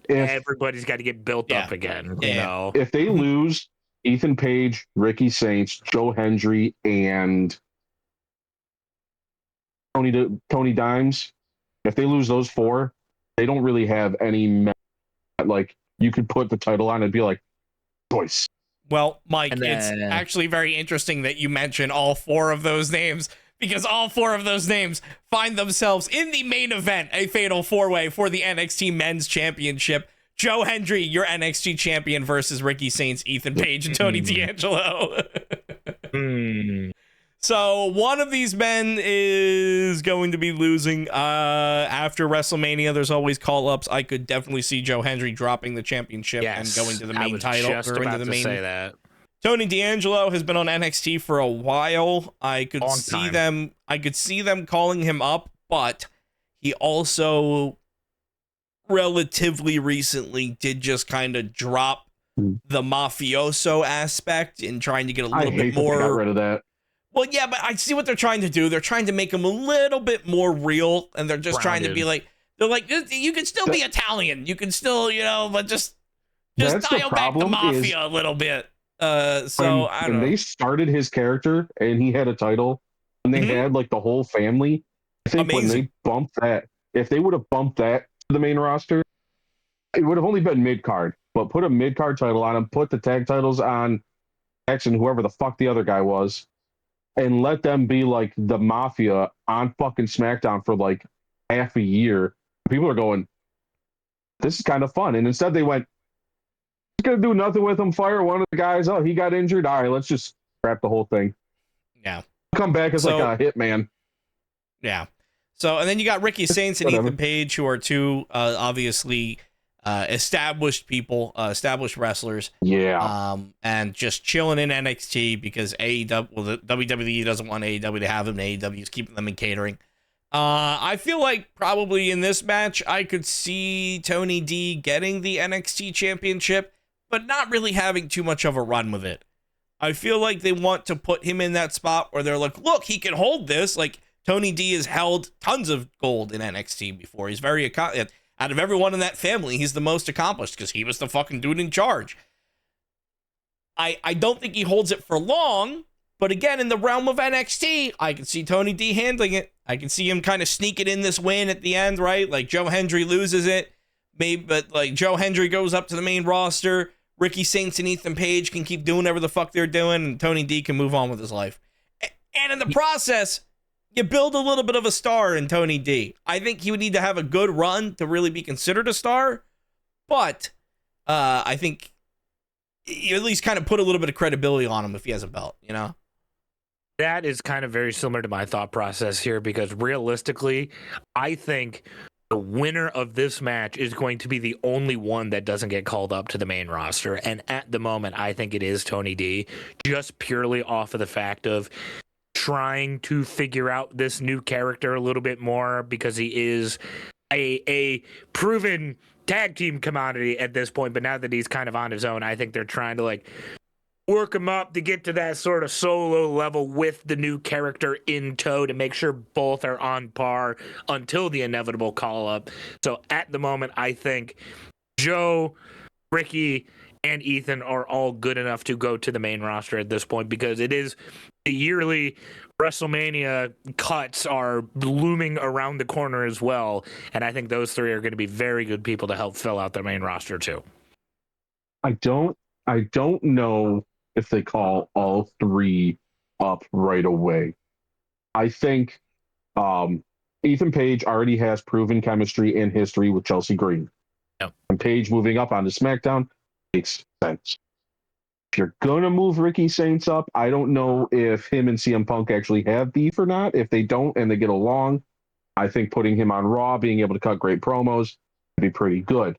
everybody's got to get built up again. You know, if they lose Ethan Page, Ricky Saints, Joe Hendry, and Tony Dimes, if they lose those four, they don't really have any like you could put the title on and be like choice. Well, Mike, it's actually very interesting that you mention all four of those names because all four of those names find themselves in the main event, a fatal four-way for the NXT Men's Championship. Joe Hendry, your NXT champion, versus Ricky Saints, Ethan Page, and Tony D'Angelo. So one of these men is going to be losing after WrestleMania. There's always call-ups. I could definitely see Joe Hendry dropping the championship and going to the main title. Just about to say that. Tony D'Angelo has been on NXT for a while. I could see them calling him up, but he also relatively recently did just kind of drop the mafioso aspect and trying to get a little bit more. That they got rid of that. Well, yeah, but I see what they're trying to do. They're trying to make him a little bit more real, and they're just trying to be like, they're like, you can still be Italian, you can still, but just dial back the mafia a little bit. I don't know. When they started his character and he had a title, and they had like the whole family. I think when they bumped that, if they would have bumped that to the main roster, it would have only been mid card. But put a mid card title on him, put the tag titles on X and whoever the fuck the other guy was, and let them be like the mafia on fucking SmackDown for like half a year. People are going, this is kind of fun. And instead they went, he's going to do nothing with him, fire one of the guys. Oh, he got injured. All right, let's just scrap the whole thing. Yeah. Come back as like a hitman. Yeah. So, and then you got Ricky Saints and Ethan Page, who are two obviously established people, established wrestlers. Yeah. And just chilling in NXT because the WWE doesn't want AEW to have them. AEW is keeping them in catering. I feel like probably in this match, I could see Tony D getting the NXT championship, but not really having too much of a run with it. I feel like they want to put him in that spot where they're like, look, he can hold this. Like, Tony D has held tons of gold in NXT before. He's very accomplished. Out of everyone in that family, he's the most accomplished because he was the fucking dude in charge. I don't think he holds it for long, but again, in the realm of NXT, I can see Tony D handling it. I can see him kind of sneaking in this win at the end, right? Like Joe Hendry loses it, maybe, but like Joe Hendry goes up to the main roster. Ricky Saints and Ethan Page can keep doing whatever the fuck they're doing, and Tony D can move on with his life. And in the process, you build a little bit of a star in Tony D. I think he would need to have a good run to really be considered a star, but I think you at least kind of put a little bit of credibility on him if he has a belt, That is kind of very similar to my thought process here because realistically, I think the winner of this match is going to be the only one that doesn't get called up to the main roster. And at the moment, I think it is Tony D, just purely off of the fact of trying to figure out this new character a little bit more because he is a proven tag team commodity at this point. But now that he's kind of on his own, I think they're trying to work him up to get to that sort of solo level with the new character in tow to make sure both are on par until the inevitable call up. So at the moment, I think Joe, Ricky, and Ethan are all good enough to go to the main roster at this point because it is the yearly Wrestlemania cuts are looming around the corner as well. And I think those three are going to be very good people to help fill out the main roster too. I don't know if they call all three up right away. I think Ethan Page already has proven chemistry and history with Chelsea Green. Yep. And Page moving up onto SmackDown makes sense. If you're going to move Ricky Saints up, I don't know if him and CM Punk actually have beef or not. If they don't and they get along, I think putting him on Raw, being able to cut great promos, would be pretty good.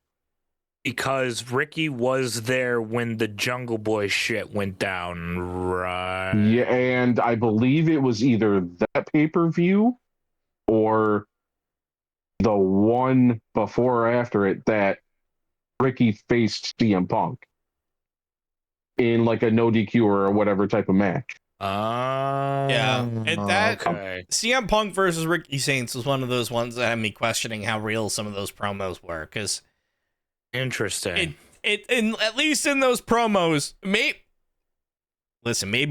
Because Ricky was there when the Jungle Boy shit went down, right? Yeah, and I believe it was either that pay-per-view or the one before or after it that Ricky faced CM Punk in like a no DQ or whatever type of match. Yeah, and that CM Punk versus Ricky Saints was one of those ones that had me questioning how real some of those promos were because. Interesting. At least in those promos, maybe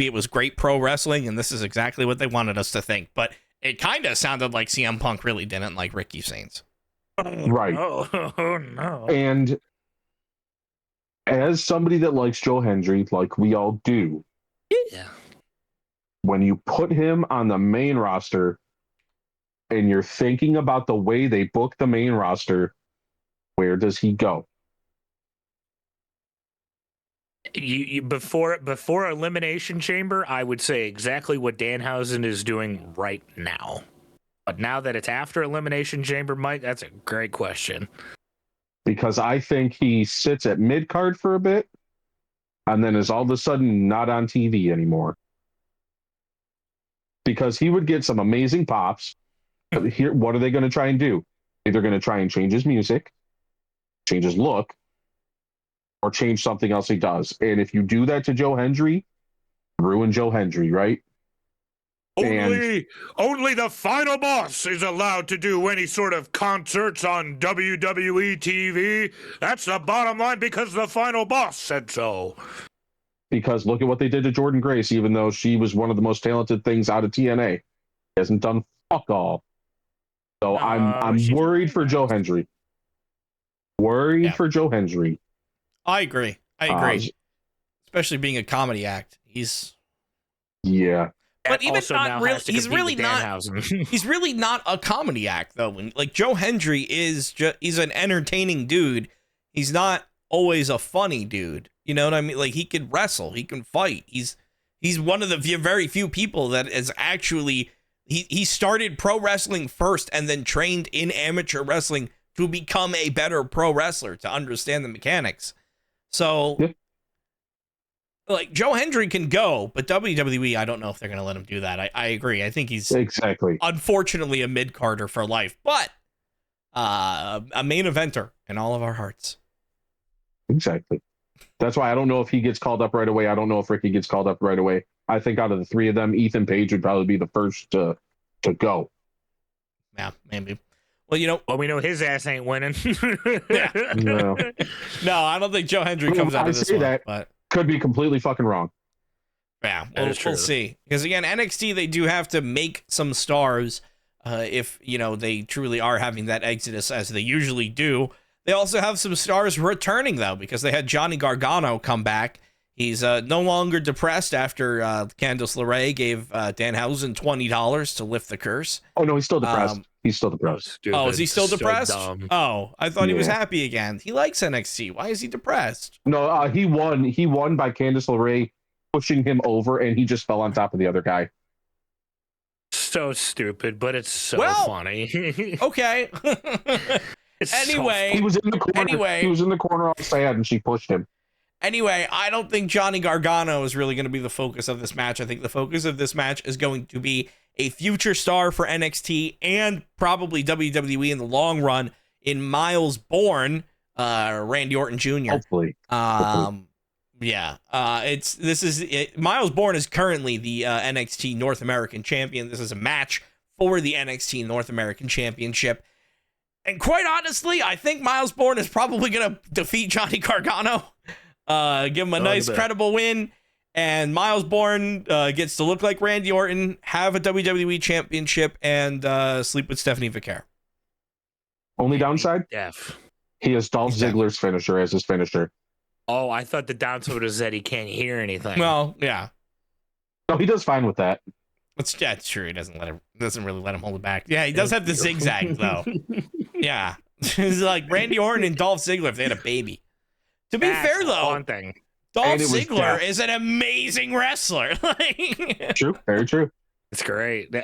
it was great pro wrestling, and this is exactly what they wanted us to think. But it kind of sounded like CM Punk really didn't like Ricky Saints. Right. Oh no. And as somebody that likes Joe Hendry, like we all do, yeah. When you put him on the main roster, and you're thinking about the way they book the main roster, where does he go? You before Elimination Chamber, I would say exactly what Danhausen is doing right now. But now that it's after Elimination Chamber, Mike, that's a great question. Because I think he sits at mid-card for a bit and then is all of a sudden not on TV anymore. Because he would get some amazing pops. But here, what are they going to try and do? They're going to try and change his music, change his look, or change something else he does. And if you do that to Joe Hendry, ruin Joe Hendry, right? Only the final boss is allowed to do any sort of concerts on WWE TV. That's the bottom line because the final boss said so. Because look at what they did to Jordan Grace, even though she was one of the most talented things out of TNA. She hasn't done fuck all. So I'm worried for Joe Hendry. Worried for Joe Hendry. I agree. Especially being a comedy act. He's but even not really. He's really not. He's really not a comedy act though. Like Joe Hendry he's an entertaining dude. He's not always a funny dude. You know what I mean? Like he can wrestle, he can fight. He's one of the very few people that is actually he started pro wrestling first and then trained in amateur wrestling to become a better pro wrestler, to understand the mechanics. So. Yeah. Like Joe Hendry can go, but WWE, I don't know if they're going to let him do that. I agree. I think he's unfortunately a mid-carder for life, but a main eventer in all of our hearts. Exactly. That's why I don't know if he gets called up right away. I don't know if Ricky gets called up right away. I think out of the three of them, Ethan Page would probably be the first to go. Yeah, maybe. Well, we know his ass ain't winning. Yeah. No, I don't think Joe Hendry comes out of this one. But could be completely fucking wrong. Yeah, we'll see. Because again, NXT, they do have to make some stars if, they truly are having that exodus as they usually do. They also have some stars returning, though, because they had Johnny Gargano come back. He's no longer depressed after Candice LeRae gave Danhausen $20 to lift the curse. Oh, no, he's still depressed. He's still depressed. Oh, is he still depressed? Oh, I thought he was happy again. He likes NXT. Why is he depressed? No, he won. He won by Candice LeRae pushing him over, and he just fell on top of the other guy. So stupid, but it's so funny. Okay. Anyway, he was in the corner. He was in the corner all sad, and she pushed him. Anyway, I don't think Johnny Gargano is really going to be the focus of this match. I think the focus of this match is going to be a future star for NXT and probably WWE in the long run in Miles Bourne, Randy Orton Jr. Hopefully. Miles Bourne is currently the NXT North American champion. This is a match for the NXT North American Championship. And quite honestly, I think Miles Bourne is probably going to defeat Johnny Gargano. Give him a nice, credible win. And Miles Bourne gets to look like Randy Orton, have a WWE championship, and sleep with Stephanie Vaquer. Only downside? He has Dolph Ziggler's finisher as his finisher. Oh, I thought the downside was that he can't hear anything. Well, yeah. No, he does fine with that. It's true. He doesn't really let him hold it back. Yeah, he does have the zigzag, though. Yeah. It's like Randy Orton and Dolph Ziggler if they had a baby. To be fair, though, one thing. Dolph Ziggler is an amazing wrestler. True, very true. It's great.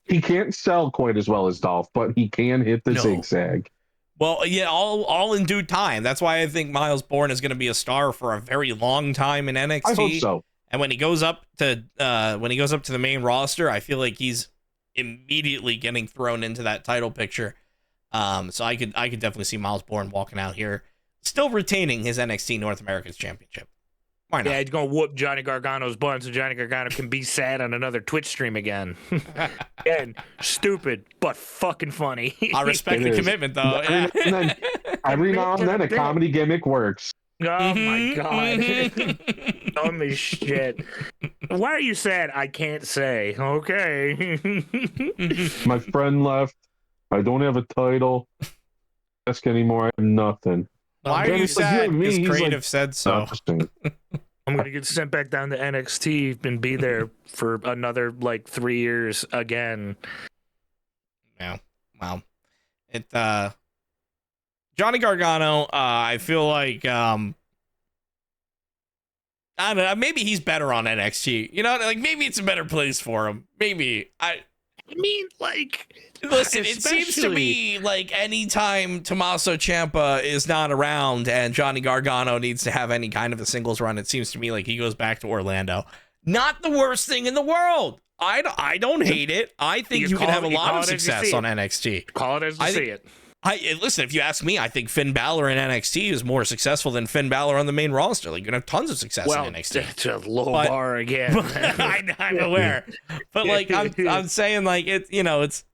He can't sell quite as well as Dolph, but he can hit the zigzag. Well, yeah, all in due time. That's why I think Miles Bourne is going to be a star for a very long time in NXT. I hope so. And when he goes up to the main roster, I feel like he's immediately getting thrown into that title picture. So I could definitely see Miles Bourne walking out here, still retaining his NXT North America's championship. Why not? Yeah, he's going to whoop Johnny Gargano's butt so Johnny Gargano can be sad on another Twitch stream again. Again, stupid, but fucking funny. I respect the commitment, though. Every now and then, a comedy gimmick works. Oh, my God. Dumb as shit. Why are you sad? I can't say. Okay. My friend left. I don't have a title. Ask anymore. I have nothing. Why are you sad? Because Creative said so. I'm going to get sent back down to NXT and be there for another, 3 years again. Yeah. Wow. Johnny Gargano, I feel like, I don't know, maybe he's better on NXT. Maybe it's a better place for him. Maybe. Listen, it seems to me like anytime Tommaso Ciampa is not around and Johnny Gargano needs to have any kind of a singles run, it seems to me like he goes back to Orlando. Not the worst thing in the world. I don't hate it. I think you can have a lot of success on NXT. Call it as you see it. Listen, if you ask me, I think Finn Balor in NXT is more successful than Finn Balor on the main roster. Like, you're gonna have tons of success in NXT. It's a low bar again. I'm aware, but like I'm saying, like it's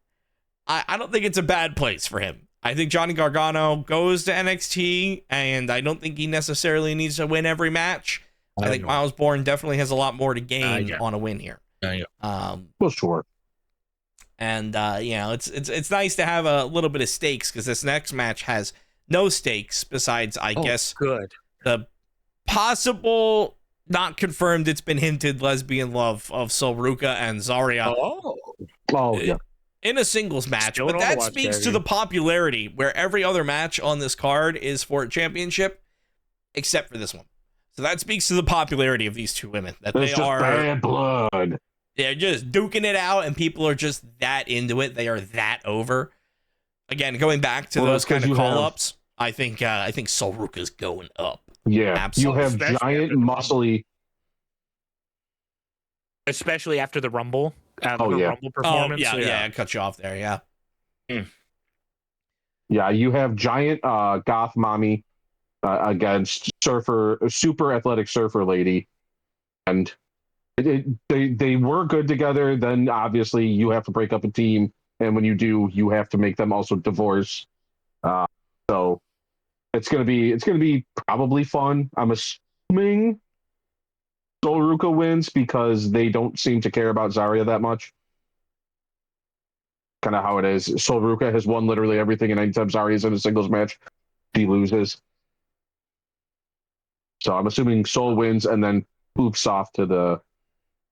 I don't think it's a bad place for him. I think Johnny Gargano goes to NXT, and I don't think he necessarily needs to win every match. I think Miles Bourne definitely has a lot more to gain on a win here. Well, sure. And it's nice to have a little bit of stakes, because this next match has no stakes besides, I guess, the possible, not confirmed, it's been hinted, lesbian love of Sol Ruca and Zarya. Oh yeah. In a singles match, but that speaks to the popularity, where every other match on this card is for a championship, except for this one. So that speaks to the popularity of these two women. That they are bad blood. They're just duking it out, and people are just that into it. They are that over. Again, going back to those kind of call-ups, I think Sol Ruca's going up. Yeah, absolutely. You have giant, muscly, especially after the Rumble. Rumble performance. Yeah, I cut you off there. Yeah. Yeah, you have giant goth mommy against super athletic surfer lady, and they were good together. Then obviously you have to break up a team, and when you do, you have to make them also divorce. So it's gonna be probably fun. I'm assuming Sol Ruca wins because they don't seem to care about Zarya that much. Kind of how it is. Sol Ruca has won literally everything, and anytime Zarya's in a singles match, she loses. So I'm assuming Sol wins and then poops off to the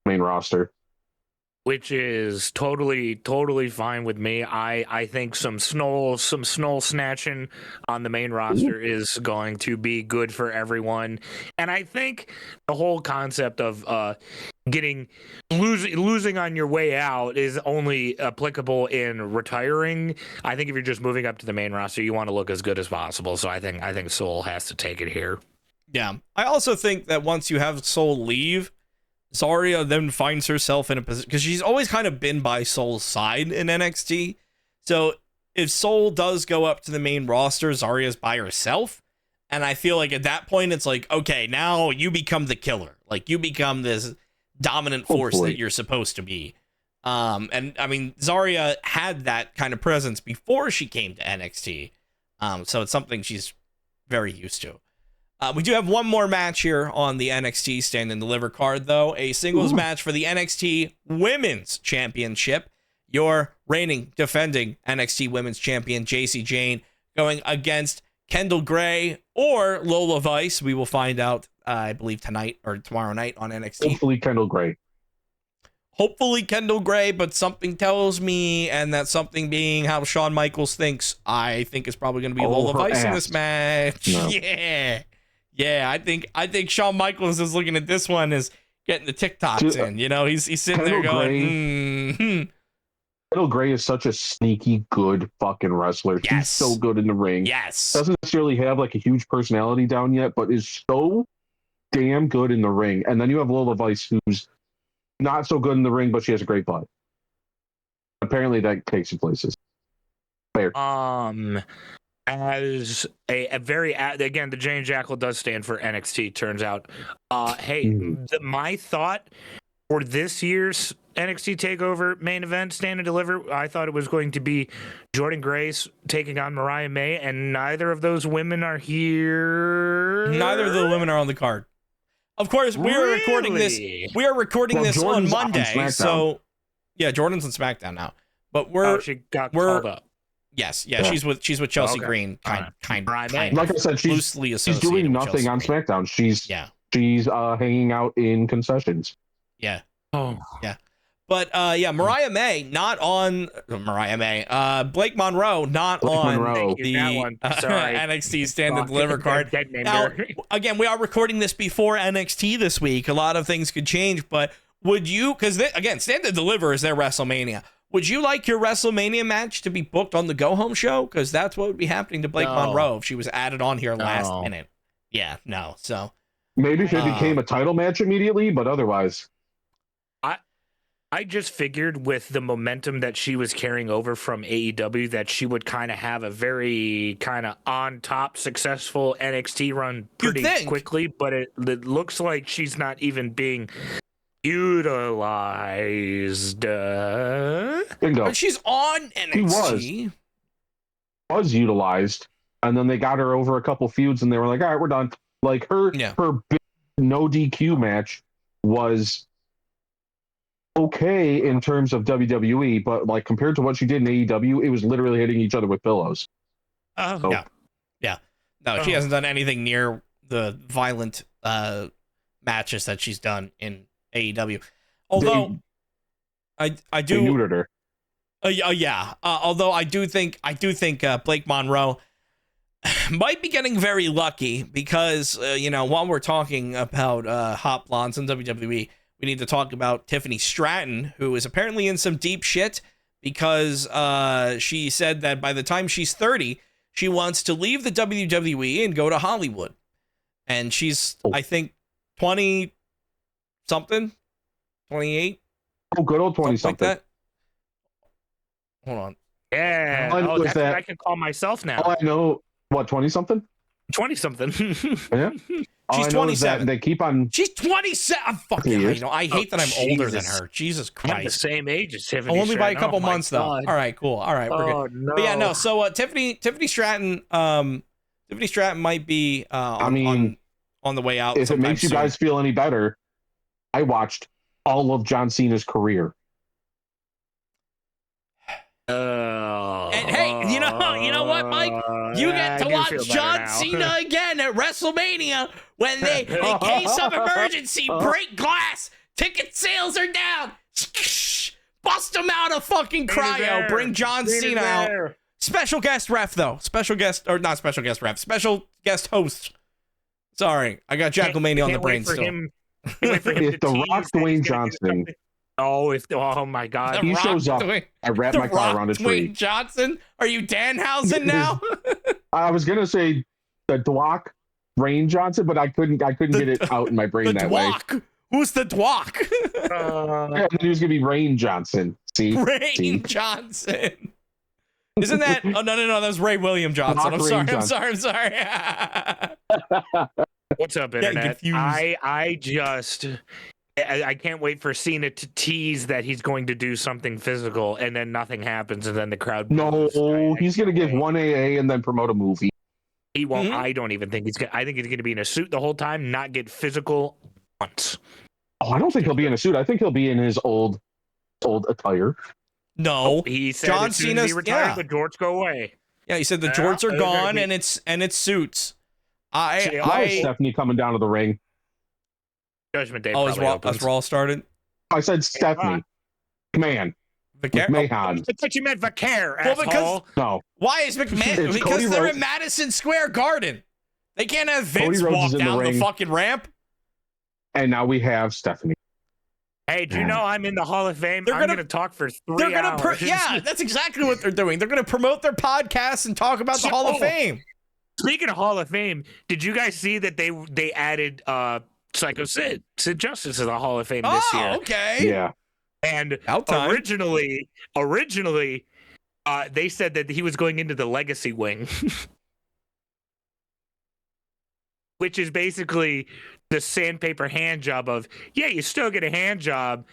main roster, which is totally fine with me. I think some snow snatching on the main roster is going to be good for everyone, and I think the whole concept of losing on your way out is only applicable in retiring. I think if you're just moving up to the main roster, you want to look as good as possible. So I think Sol has to take it here. Yeah, I also think that once you have Sol leave, Zarya then finds herself in a position, because she's always kind of been by Sol's side in NXT. So if Sol does go up to the main roster, Zarya's by herself. And I feel like at that point, it's like, okay, now you become the killer. Like, you become this dominant force that you're supposed to be. And I mean, Zarya had that kind of presence before she came to NXT. So it's something she's very used to. We do have one more match here on the NXT Stand and Deliver card, though. A singles match for the NXT Women's Championship. Your reigning, defending NXT Women's Champion, Jacy Jayne, going against Kendall Gray or Lola Vice. We will find out, I believe, tonight or tomorrow night on NXT. Hopefully Kendall Gray, but something tells me, and that something being how Shawn Michaels thinks, I think it's probably going to be Lola Vice in this match. No. Yeah, I think Shawn Michaels is looking at this one as getting the TikToks in. You know, he's sitting there going, Kendall Gray is such a sneaky good fucking wrestler. Yes. She's so good in the ring. Yes. Doesn't necessarily have like a huge personality down yet, but is so damn good in the ring. And then you have Lola Vice, who's not so good in the ring, but she has a great butt. Apparently that takes you places. Fair. As a very, again, the Jane Jackal does stand for NXT, turns out. My thought for this year's NXT TakeOver main event, Stand and Deliver, I thought it was going to be Jordynne Grace taking on Mariah May, and neither of those women are here. Neither of the women are on the card. Of course, we are recording this. We are recording this on Monday, so yeah, Jordan's on SmackDown now. But she got called up. Yes, she's with Chelsea Green, kind of like I said, she's loosely associated. She's doing nothing on Green. SmackDown. She's hanging out in concessions. Yeah. But Mariah May not on Blake Monroe not on the NXT Stand and Deliver card. Now, again, we are recording this before NXT this week. A lot of things could change, but would you? Because again, Stand and Deliver is their WrestleMania. Would you like your WrestleMania match to be booked on the Go Home show? Because that's what would be happening to Blake Monroe if she was added on here last minute. Yeah, no. So maybe if it became a title match immediately, but otherwise, I just figured with the momentum that she was carrying over from AEW that she would kind of have a very kind of on top successful NXT run pretty quickly, but it looks like she's not even being utilized. Bingo. But she's on NXT. She was utilized, and then they got her over a couple feuds, and they were like, all right, we're done. Like her big no DQ match was okay in terms of WWE, but like compared to what she did in AEW, it was literally hitting each other with pillows. Yeah. No, she hasn't done anything near the violent matches that she's done in AEW. Although I do they neutered her. Although I do think Blake Monroe might be getting very lucky because while we're talking about hot blondes in WWE, we need to talk about Tiffany Stratton, who is apparently in some deep shit because she said that by the time she's 30, she wants to leave the WWE and go to Hollywood. And she's, I think, 20-something, 28. Oh, good old 20-something. Like that. Hold on. Yeah. I can call myself now. All I know, what, 20-something? 20-something. Yeah. She's 27. They keep on. She's 27. Fucking, I hate that I'm older than her. Jesus Christ. I'm the same age as Tiffany. Only by a couple months, though. All right, cool. All right, we're good. No. But yeah, no. So Tiffany Stratton, might be on the way out. If it makes you guys feel any better, I watched all of John Cena's career. And hey, you know what, Mike? You get to watch John Cena again at Wrestlemania when they, in case of emergency, break glass. Ticket sales are down. Bust them out of fucking cryo. Bring John Cena out. Special guest ref, though. Special guest host. Sorry, I got Jackal Mania on the brain still. If The Rock Dwayne Johnson. Oh my God! He shows up. I wrap my car around a tree. Dwayne Johnson? Are you Danhausen now? I was gonna say the Dwok Dwayne Johnson, but I couldn't get it out in my brain that way. Who's the Dwok? Yeah, he was gonna be Rain Johnson. See, Rain Johnson. Isn't that? Oh no! That was Ray William Johnson. I'm sorry. What's up, internet? I can't wait for Cena to tease that he's going to do something physical, and then nothing happens, and then the crowd. No, he's going to give one AA and then promote a movie. He won't. Mm-hmm. I don't even think he's going. I think he's going to be in a suit the whole time, not get physical once. Oh, I don't think he'll be in a suit. I think he'll be in his old attire. No, he said John Cena's retired, the jorts go away. Yeah, he said the jorts are gone, and it's suits. I Stephanie coming down to the ring. Judgment Day. As Raw started. I said Stephanie. Man. McMahon. I thought you meant Vaquer, asshole. No. Why is McMahon? Because they're in Madison Square Garden. They can't have Vince walk down the fucking ramp. And now we have Stephanie. Hey, do you know I'm in the Hall of Fame? I'm going to talk for 3 hours. Yeah, that's exactly what they're doing. They're going to promote their podcast and talk about the Hall of Fame. Speaking of Hall of Fame, did you guys see that they added Psycho Sid Justice to the Hall of Fame this year? Oh, okay. Yeah. And originally, they said that he was going into the legacy wing, which is basically the sandpaper hand job of, yeah, you still get a hand job,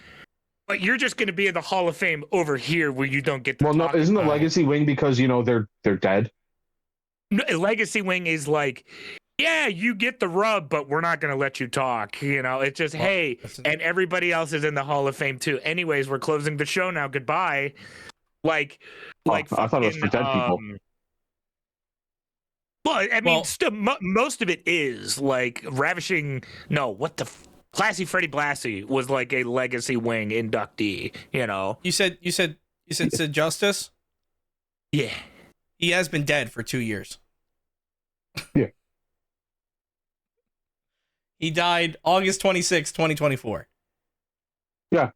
but you're just going to be in the Hall of Fame over here where you don't get the no, isn't the legacy wing because, they're dead? No, legacy wing is like, yeah, you get the rub, but we're not going to let you talk. It's just, hey, and everybody else is in the Hall of Fame too. Anyways, we're closing the show now. Goodbye. I thought it was for dead people. Well, I mean, still, most of it is like ravishing. No, what the Classy Freddie Blassie was like a legacy wing inductee. You said Sid Justice. Yeah, he has been dead for 2 years. Yeah. He died August 26, 2024. Yeah.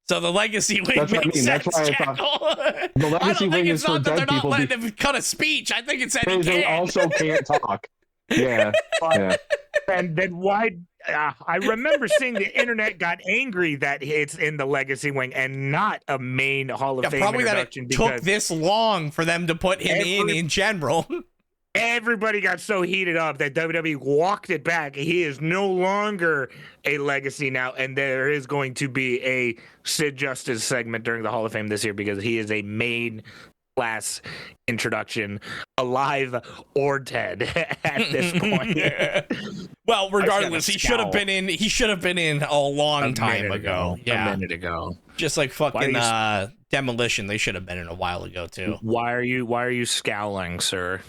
So the legacy wing makes sense, Jackal. The legacy wing is for dead people. I don't think it's not that they're not letting him cut a speech. I think it's that they also can't talk. Yeah. Yeah. And then why? I remember seeing the internet got angry that it's in the legacy wing and not a main Hall of Fame probably introduction. That it took this long for them to put him in general. Everybody got so heated up that WWE walked it back. He is no longer a legacy now, and there is going to be a Sid Justice segment during the Hall of Fame this year because he is a main class introduction, alive or dead at this point. Well, regardless, he should have been in. He should have been in a long time ago. Yeah, a minute ago. Just like fucking Demolition, they should have been in a while ago too. Why are you scowling, sir?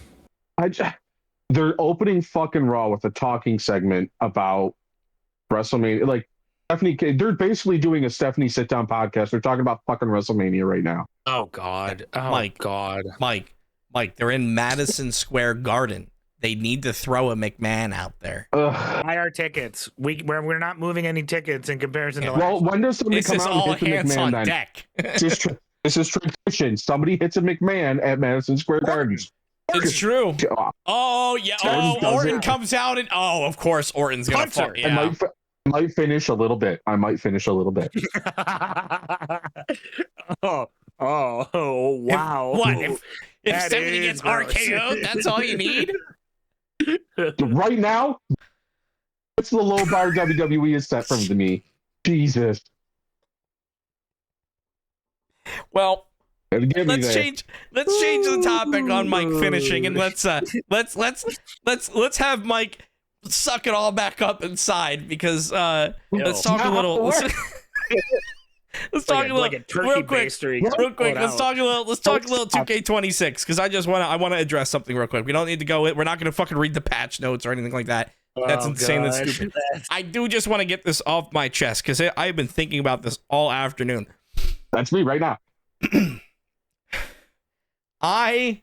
They're opening fucking Raw with a talking segment about WrestleMania. Like Stephanie, they're basically doing a Stephanie sit down podcast. They're talking about fucking WrestleMania right now. Oh God! Oh God! Mike, they're in Madison Square Garden. They need to throw a McMahon out there. Buy our tickets. We're not moving any tickets in comparison to. Well, when does somebody come out and hit the McMahon? On deck. This is tradition. Somebody hits a McMahon at Madison Square Garden. It's true. Oh yeah. Oh, Orton comes out and of course Orton's gonna fuck. Yeah. I might finish a little bit. Oh wow. What if Stephanie gets RKO'd? That's all you need. Right now, it's the low bar WWE has set from me. Jesus. Well, let's change the topic on Mike finishing, and let's have Mike suck it all back up inside because let's talk a little. Let's talk a little real quick. Let's talk a little 2K26 because I want to address something real quick. We don't need to go. We're not going to fucking read the patch notes or anything like that. That's insane. That's stupid. I do just want to get this off my chest because I've been thinking about this all afternoon. That's me right now. I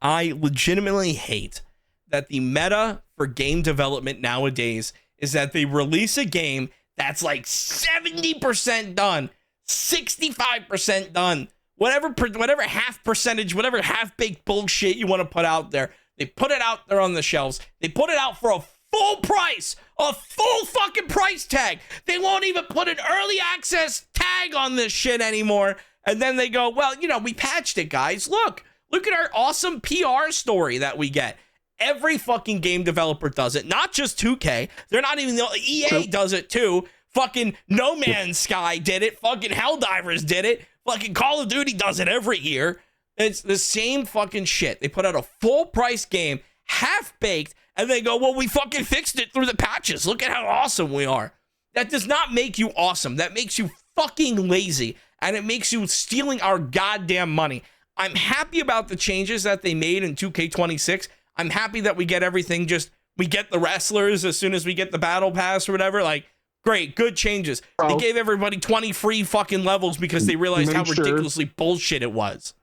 legitimately hate that the meta for game development nowadays is that they release a game that's like 70% done, 65% done, whatever half percentage, whatever half-baked bullshit you want to put out there. They put it out there on the shelves. They put it out for a full price, a full fucking price tag. They won't even put an early access tag on this shit anymore. And then they go, well, we patched it, guys. Look at our awesome PR story that we get. Every fucking game developer does it, not just 2K. They're not even EA does it too. Fucking No Man's Sky did it. Fucking Helldivers did it. Fucking Call of Duty does it every year. It's the same fucking shit. They put out a full price game, half baked, and they go, well, we fucking fixed it through the patches. Look at how awesome we are. That does not make you awesome. That makes you fucking lazy, and it makes you stealing our goddamn money. I'm happy about the changes that they made in 2K26. I'm happy that we get everything we get the wrestlers as soon as we get the battle pass or whatever. Like, great, good changes. They gave everybody 20 free fucking levels because they realized how ridiculously bullshit it was.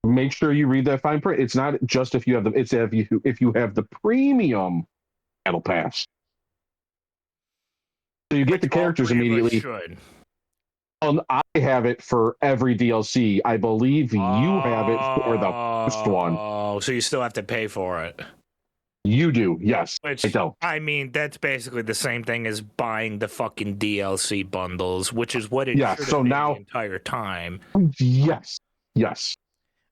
Make sure you read that fine print. It's not just if you have it's if you have the premium battle pass. So you get the characters immediately. I have it for every DLC. I believe you have it for the first one. Oh, so you still have to pay for it. You do, yes. Which, I don't. I mean, that's basically the same thing as buying the fucking DLC bundles, which is what it should have been the entire time. Yes.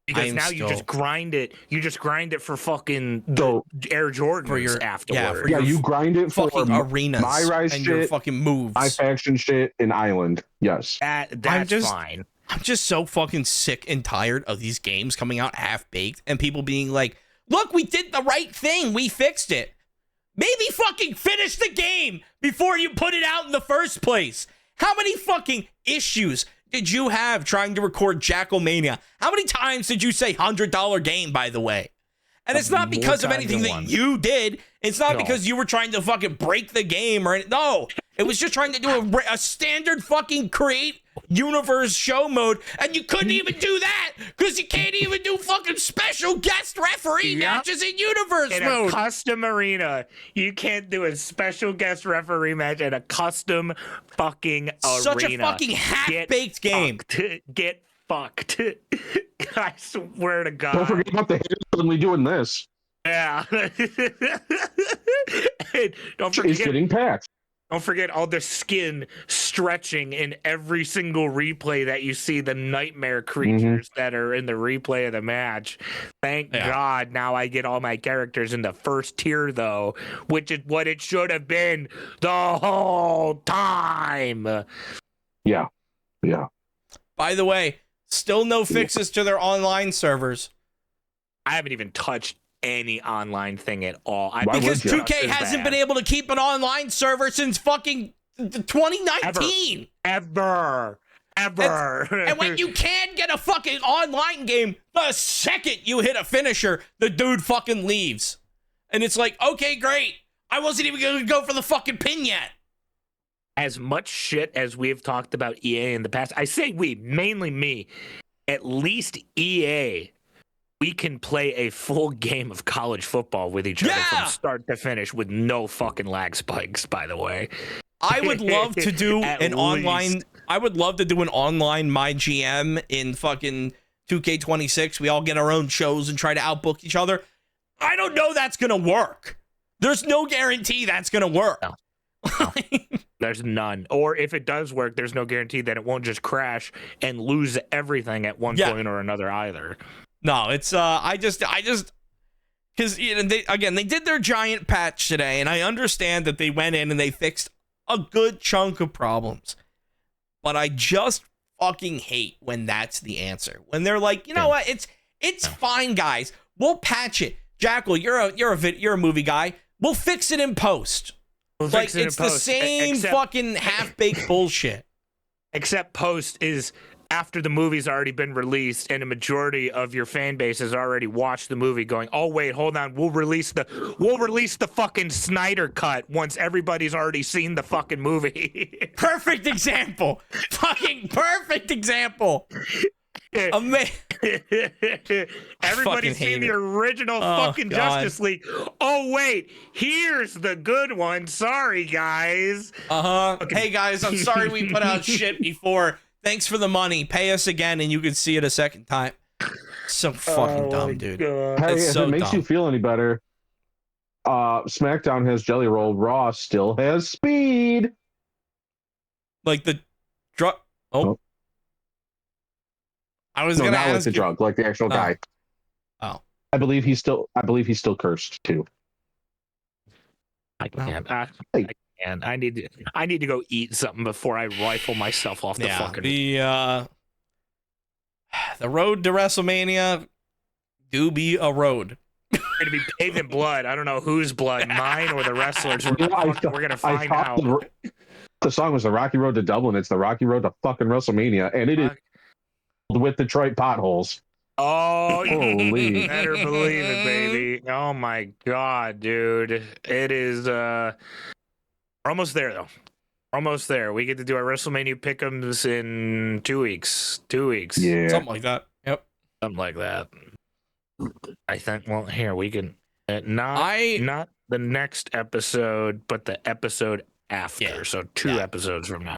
Because now you just grind it. You just grind it for fucking Air Jordans afterwards. You grind it for fucking arenas My Rise and shit, your fucking moves, My Faction shit, and Island. Yes, that's fine. I'm just so fucking sick and tired of these games coming out half baked and people being like, "Look, we did the right thing. We fixed it." Maybe fucking finish the game before you put it out in the first place. How many fucking issues did you have trying to record Jackal Mania? How many times did you say $100 game, by the way? And it's not because of anything that you did. It's not because you were trying to fucking break the game or anything. No, it was just trying to do a standard fucking create universe show mode. And you couldn't even do that because you can't even do fucking special guest referee matches in universe mode. In a custom arena, you can't do a special guest referee match in a custom fucking arena. Such a fucking half-baked game. Get fucked. I swear to God. Don't forget about the haters suddenly doing this. Yeah. Don't He's getting patched. Don't forget all the skin stretching in every single replay that you see, the nightmare creatures that are in the replay of the match. Thank God now I get all my characters in the first tier, though, which is what it should have been the whole time. Yeah. Yeah. By the way, still no fixes to their online servers. I haven't even touched any online thing at all. Because 2K hasn't been able to keep an online server since fucking 2019. Ever. And when you can get a fucking online game, the second you hit a finisher, the dude fucking leaves. And it's like, okay, great. I wasn't even going to go for the fucking pin yet. As much shit as we've talked about EA in the past, I say we, mainly me, at least EA, we can play a full game of college football with each other from start to finish with no fucking lag spikes, by the way. I would love to do an online. I would love to do an online My GM in fucking 2K26. We all get our own shows and try to outbook each other. I don't know that's going to work. There's no guarantee that's going to work. No. There's none. Or if it does work, there's no guarantee that it won't just crash and lose everything at one point or another either. No, it's I just because they did their giant patch today, and I understand that they went in and they fixed a good chunk of problems, but I just fucking hate when that's the answer. When they're like, you know what, it's fine, guys, we'll patch it. Jackal, you're a movie guy. We'll fix it in post. It's the same fucking half-baked bullshit. Except post is after the movie's already been released and a majority of your fan base has already watched the movie going, oh wait, hold on, we'll release the fucking Snyder cut once everybody's already seen the fucking movie. Perfect example. Fucking perfect example. Everybody's seen the original fucking Justice League. Oh wait, here's the good one. Sorry guys. Hey guys, I'm sorry we put out shit before. Thanks for the money. Pay us again and you can see it a second time. So fucking dumb, dude. Hey, if it makes you feel any better, SmackDown has Jelly Roll. Raw still has Speed. Like the drug. Oh. I was gonna ask like the drug, like the actual guy. Oh. I believe he's still cursed too. I can't. I need to go eat something before I rifle myself off the fucking. The road to WrestleMania do be a road. It's gonna be paved in blood. I don't know whose blood, mine or the wrestlers. We're gonna find out. The song was the Rocky Road to Dublin. It's the Rocky Road to fucking WrestleMania, and it is with Detroit potholes. Oh, holy! Better believe it, baby. Oh my god, dude, it is. We're almost there though. Almost there. We get to do our WrestleMania pick'ems in 2 weeks. 2 weeks. Yeah. Something like that. Yep. Something like that. I think. Well, here we can. Not the next episode, but the episode after. Yeah. So 2 episodes from now.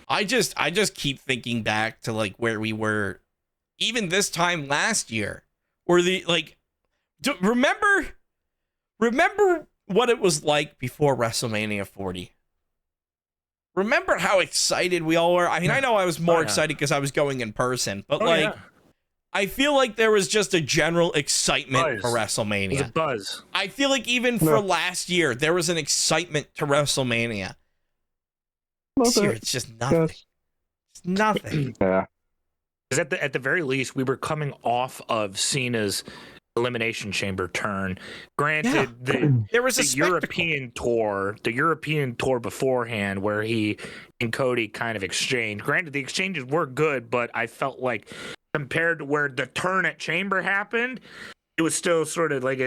I just keep thinking back to like where we were, even this time last year, or remember what it was like before WrestleMania 40. Remember how excited we all were? I mean, I know I was more excited because I was going in person, but I feel like there was just a general excitement for WrestleMania. It was a buzz. I feel like even for last year, there was an excitement to WrestleMania. This year, it's just nothing. It's nothing. Yeah. Because at the very least, we were coming off of Cena's Elimination Chamber turn. Granted, there was a European tour, beforehand, where he and Cody kind of exchanged. Granted, the exchanges were good, but I felt like compared to where the turn at Chamber happened, it was still sort of like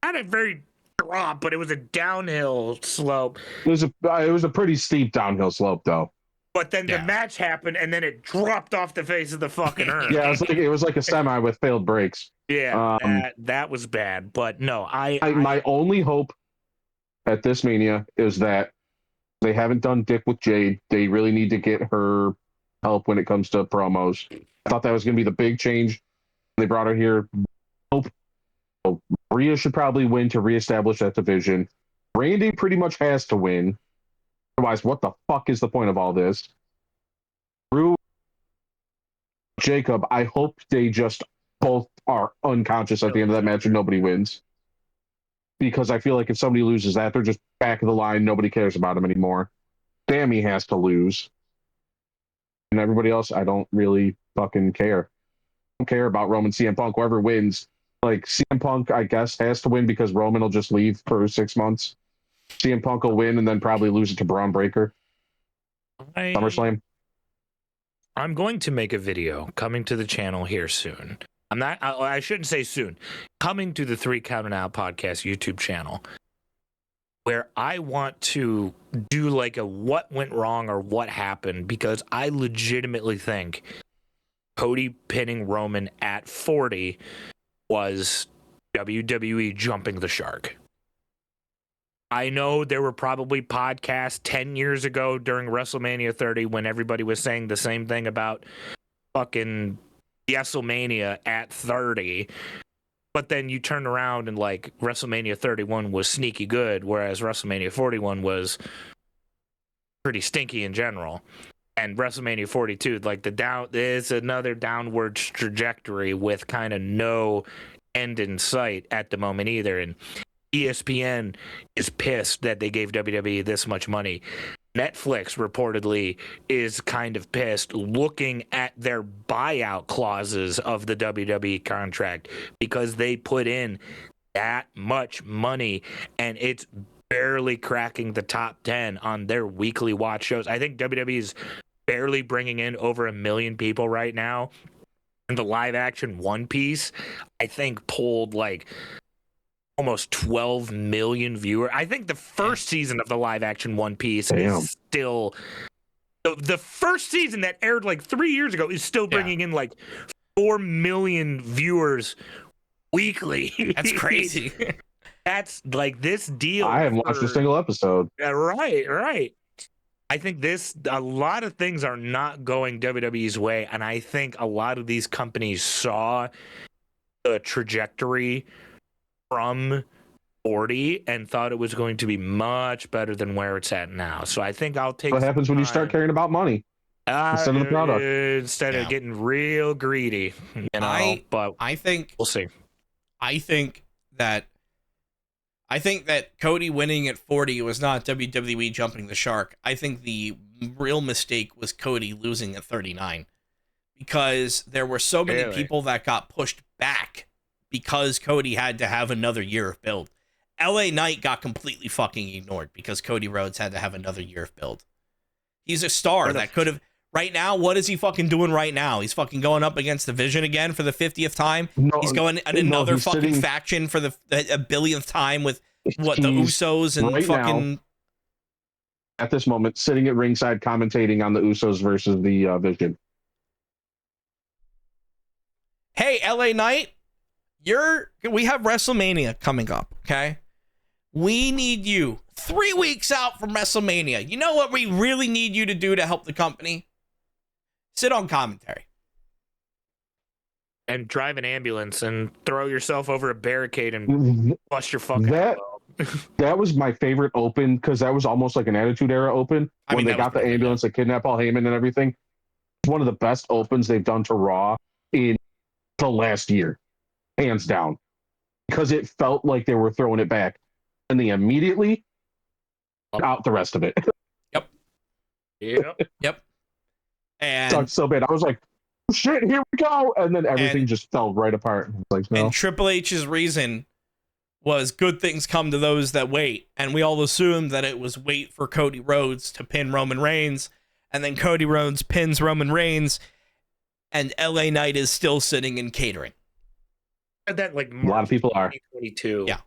not a very drop, but it was a downhill slope. It was a pretty steep downhill slope, though. But then the match happened, and then it dropped off the face of the fucking earth. Yeah, it was like a semi with failed brakes. Yeah, that was bad. But no, my only hope at this Mania is that they haven't done Dick with Jade. They really need to get her help when it comes to promos. I thought that was going to be the big change. They brought her here. Nope. So Rhea should probably win to reestablish that division. Randy pretty much has to win. Otherwise, what the fuck is the point of all this? Drew, Jacob, I hope they just both are unconscious at the end of that match and nobody wins. Because I feel like if somebody loses that, they're just back of the line. Nobody cares about them anymore. Sammy has to lose. And everybody else, I don't really fucking care. I don't care about Roman, CM Punk. Whoever wins, like CM Punk, I guess, has to win because Roman will just leave for 6 months. CM Punk will win and then probably lose it to Braun Breaker. SummerSlam. I'm going to make a video coming to the channel here soon. I shouldn't say soon. Coming to the 3 Count Out Podcast YouTube channel, where I want to do like a what went wrong or what happened, because I legitimately think Cody pinning Roman at 40 was WWE jumping the shark. I know there were probably podcasts 10 years ago during WrestleMania 30 when everybody was saying the same thing about fucking WrestleMania at 30. But then you turn around and like WrestleMania 31 was sneaky good, whereas WrestleMania 41 was pretty stinky in general. And WrestleMania 42, like there's another downward trajectory with kind of no end in sight at the moment either. And ESPN is pissed that they gave WWE this much money. Netflix reportedly is kind of pissed looking at their buyout clauses of the WWE contract because they put in that much money and it's barely cracking the top 10 on their weekly watch shows. I think WWE is barely bringing in over 1 million people right now. And the live action One Piece, I think, pulled like almost 12 million viewers. I think the first season of the live action One Piece is still the first season that aired like 3 years ago is still bringing in like 4 million viewers weekly. That's crazy. That's like this deal. I haven't watched a single episode. Right. I think a lot of things are not going WWE's way, and I think a lot of these companies saw the trajectory from 40 and thought it was going to be much better than where it's at now. So I think I'll take. What happens when you start caring about money instead of the product? Instead of getting real greedy, but I think we'll see. I think that Cody winning at 40 was not WWE jumping the shark. I think the real mistake was Cody losing at 39 because there were so many people that got pushed back because Cody had to have another year of build. LA Knight got completely fucking ignored because Cody Rhodes had to have another year of build. He's a star that could have. Right now, what is he fucking doing right now? He's fucking going up against the Vision again for the 50th time. He's going at another fucking faction for the 1,000,000th time with the Usos and right fucking. Now, at this moment, sitting at ringside commentating on the Usos versus the Vision. Hey, LA Knight, we have WrestleMania coming up, okay? We need you 3 weeks out from WrestleMania. You know what we really need you to do to help the company? Sit on commentary. And drive an ambulance and throw yourself over a barricade and bust your fucking elbow. That was my favorite open because that was almost like an Attitude Era open when they got the ambulance to kidnap Paul Heyman and everything. It's one of the best opens they've done to Raw in the last year, hands down, because it felt like they were throwing it back and they immediately out the rest of it. Yep. And sucked so bad. I was like, shit, here we go. And then everything just fell right apart. Like, no. And Triple H's reason was good things come to those that wait. And we all assumed that it was wait for Cody Rhodes to pin Roman Reigns. And then Cody Rhodes pins Roman Reigns. And LA Knight is still sitting in catering. That like a lot of people are. 2022. Yeah.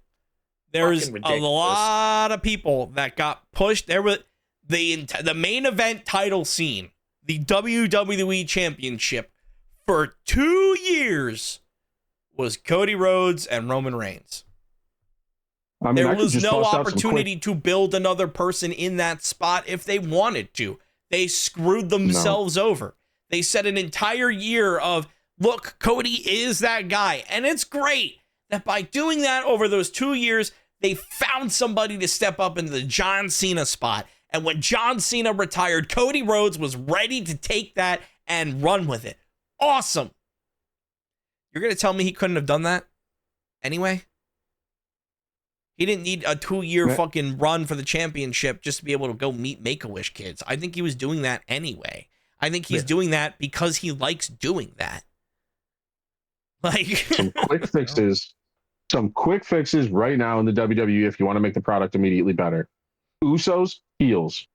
There's a lot of people that got pushed. There were the main event title scene, the WWE Championship for 2 years was Cody Rhodes and Roman Reigns. I mean, there was no opportunity to build another person in that spot if they wanted to. They screwed themselves over. They said an entire year of, look, Cody is that guy. And it's great that by doing that over those 2 years, they found somebody to step up into the John Cena spot. And when John Cena retired, Cody Rhodes was ready to take that and run with it. Awesome. You're going to tell me he couldn't have done that anyway? He didn't need a 2-year fucking run for the championship just to be able to go meet Make-A-Wish kids. I think he was doing that anyway. I think he's doing that because he likes doing that. Like some quick fixes right now in the WWE if you want to make the product immediately better. Usos, heels.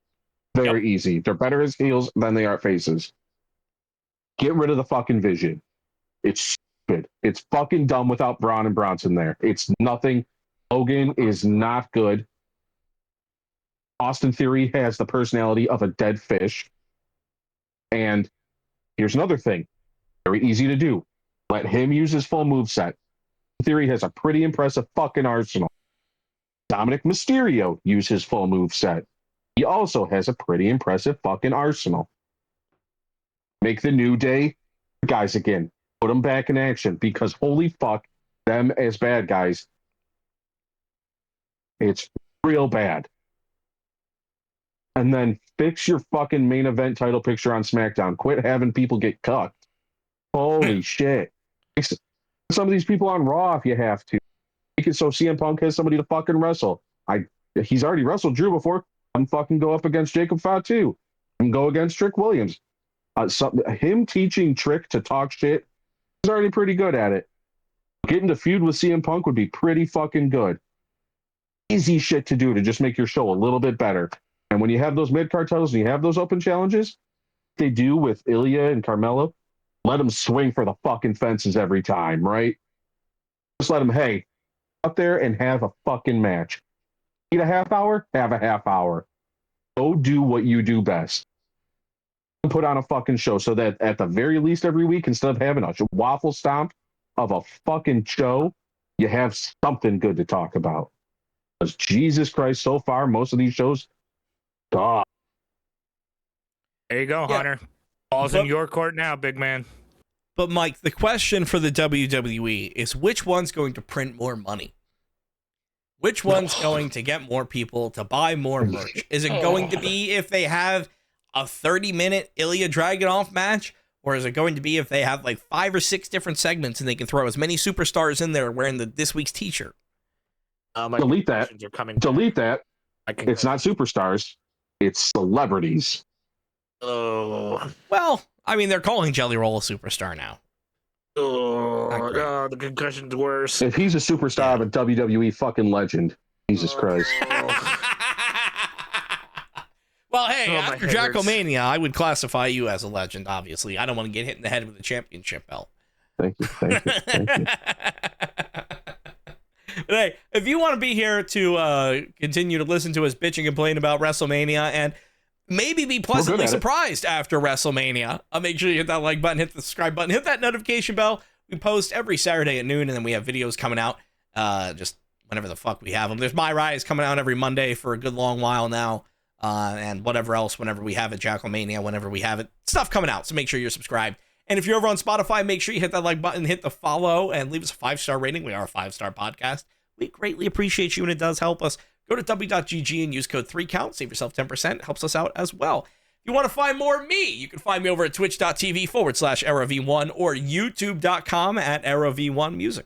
Very easy. They're better as heels than they are faces. Get rid of the fucking Vision. It's stupid. It's fucking dumb without Braun and Bronson there. It's nothing. Logan is not good. Austin Theory has the personality of a dead fish. And here's another thing. Very easy to do. Let him use his full moveset. Theory has a pretty impressive fucking arsenal. Dominic Mysterio used his full moveset. He also has a pretty impressive fucking arsenal. Make the New Day guys again. Put them back in action because holy fuck, them as bad guys. It's real bad. And then fix your fucking main event title picture on SmackDown. Quit having people get cucked. Holy shit. Fix some of these people on Raw if you have to. Make it so CM Punk has somebody to fucking wrestle. He's already wrestled Drew before. I'm fucking go up against Jacob Fatu and go against Trick Williams. Him teaching Trick to talk shit, he's already pretty good at it. Getting to feud with CM Punk would be pretty fucking good. Easy shit to do to just make your show a little bit better. And when you have those mid-card titles and you have those open challenges, they do with Ilya and Carmelo, let them swing for the fucking fences every time, right? Just let them, hey, out there and have a fucking match. Need a half hour? Have a half hour. Go do what you do best. Put on a fucking show so that at the very least every week, instead of having a waffle stomp of a fucking show, you have something good to talk about. Because Jesus Christ, so far, most of these shows, God. There you go, Hunter. Ball's in your court now, big man. But, Mike, the question for the WWE is which one's going to print more money? Which one's going to get more people to buy more merch? Is it going to be if they have a 30-minute Ilya Dragunov match? Or is it going to be if they have like 5 or 6 different segments and they can throw as many superstars in there wearing this week's t-shirt? Delete that. Delete that. It's not superstars. It's celebrities. Oh. Well, I mean, they're calling Jelly Roll a superstar now. Oh, the concussion's worse. If he's a superstar of a WWE fucking legend, Jesus Christ. Well, hey, after Jackalmania, I would classify you as a legend, obviously. I don't want to get hit in the head with a championship belt. Thank you. Thank you. But hey, if you want to be here to continue to listen to us bitch and complain about WrestleMania and maybe be pleasantly surprised after WrestleMania, make sure you hit that like button, hit the subscribe button, hit that notification bell. We post every Saturday at noon, and then we have videos coming out just whenever the fuck we have them. There's My Rise coming out every Monday for a good long while now, and whatever else whenever we have it, Jackalmania, whenever we have it. Stuff coming out, so make sure you're subscribed. And if you're over on Spotify, make sure you hit that like button, hit the follow, and leave us a 5-star rating. We are a 5-star podcast. We greatly appreciate you, and it does help us. Go to w.gg and use code 3COUNT. Save yourself 10%. Helps us out as well. If you want to find more of me, you can find me over at twitch.tv/EraV1 or youtube.com at EraV1Music.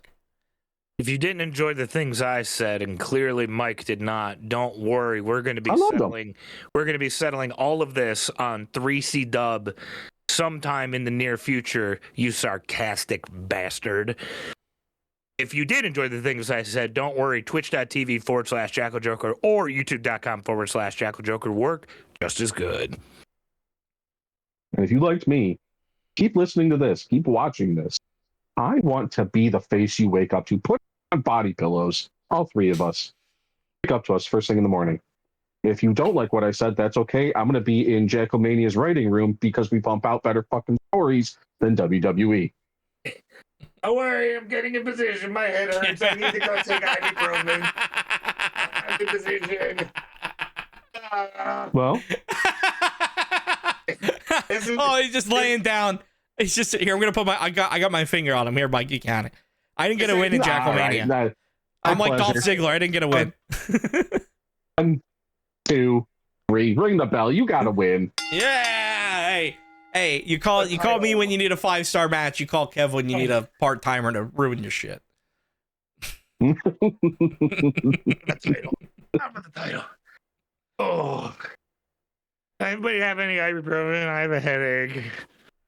If you didn't enjoy the things I said, and clearly Mike did not, don't worry. We're going to be settling all of this on 3C Dub sometime in the near future, you sarcastic bastard. If you did enjoy the things I said, don't worry. Twitch.tv/JackalJoker or YouTube.com/JackalJoker work just as good. And if you liked me, keep listening to this. Keep watching this. I want to be the face you wake up to. Put on body pillows. All 3 of us. Wake up to us first thing in the morning. If you don't like what I said, that's okay. I'm going to be in Jackalmania's writing room because we pump out better fucking stories than WWE. Don't worry, I'm getting in position. My head hurts. I need to go take ibuprofen. I'm in position. Well, Oh, he's just laying down. He's just here. I'm gonna put I got my finger on him here, Mike. You count it. I didn't get a win in Jackalmania. Right, I'm like Dolph Ziggler. I didn't get a win. 1, 2, 3. Ring the bell. You got to win. Yeah. Hey. You call me when you need a 5-star match. You call Kev when you need a part timer to ruin your shit. The title. Not for the title. Oh. Anybody have any ibuprofen? I have a headache.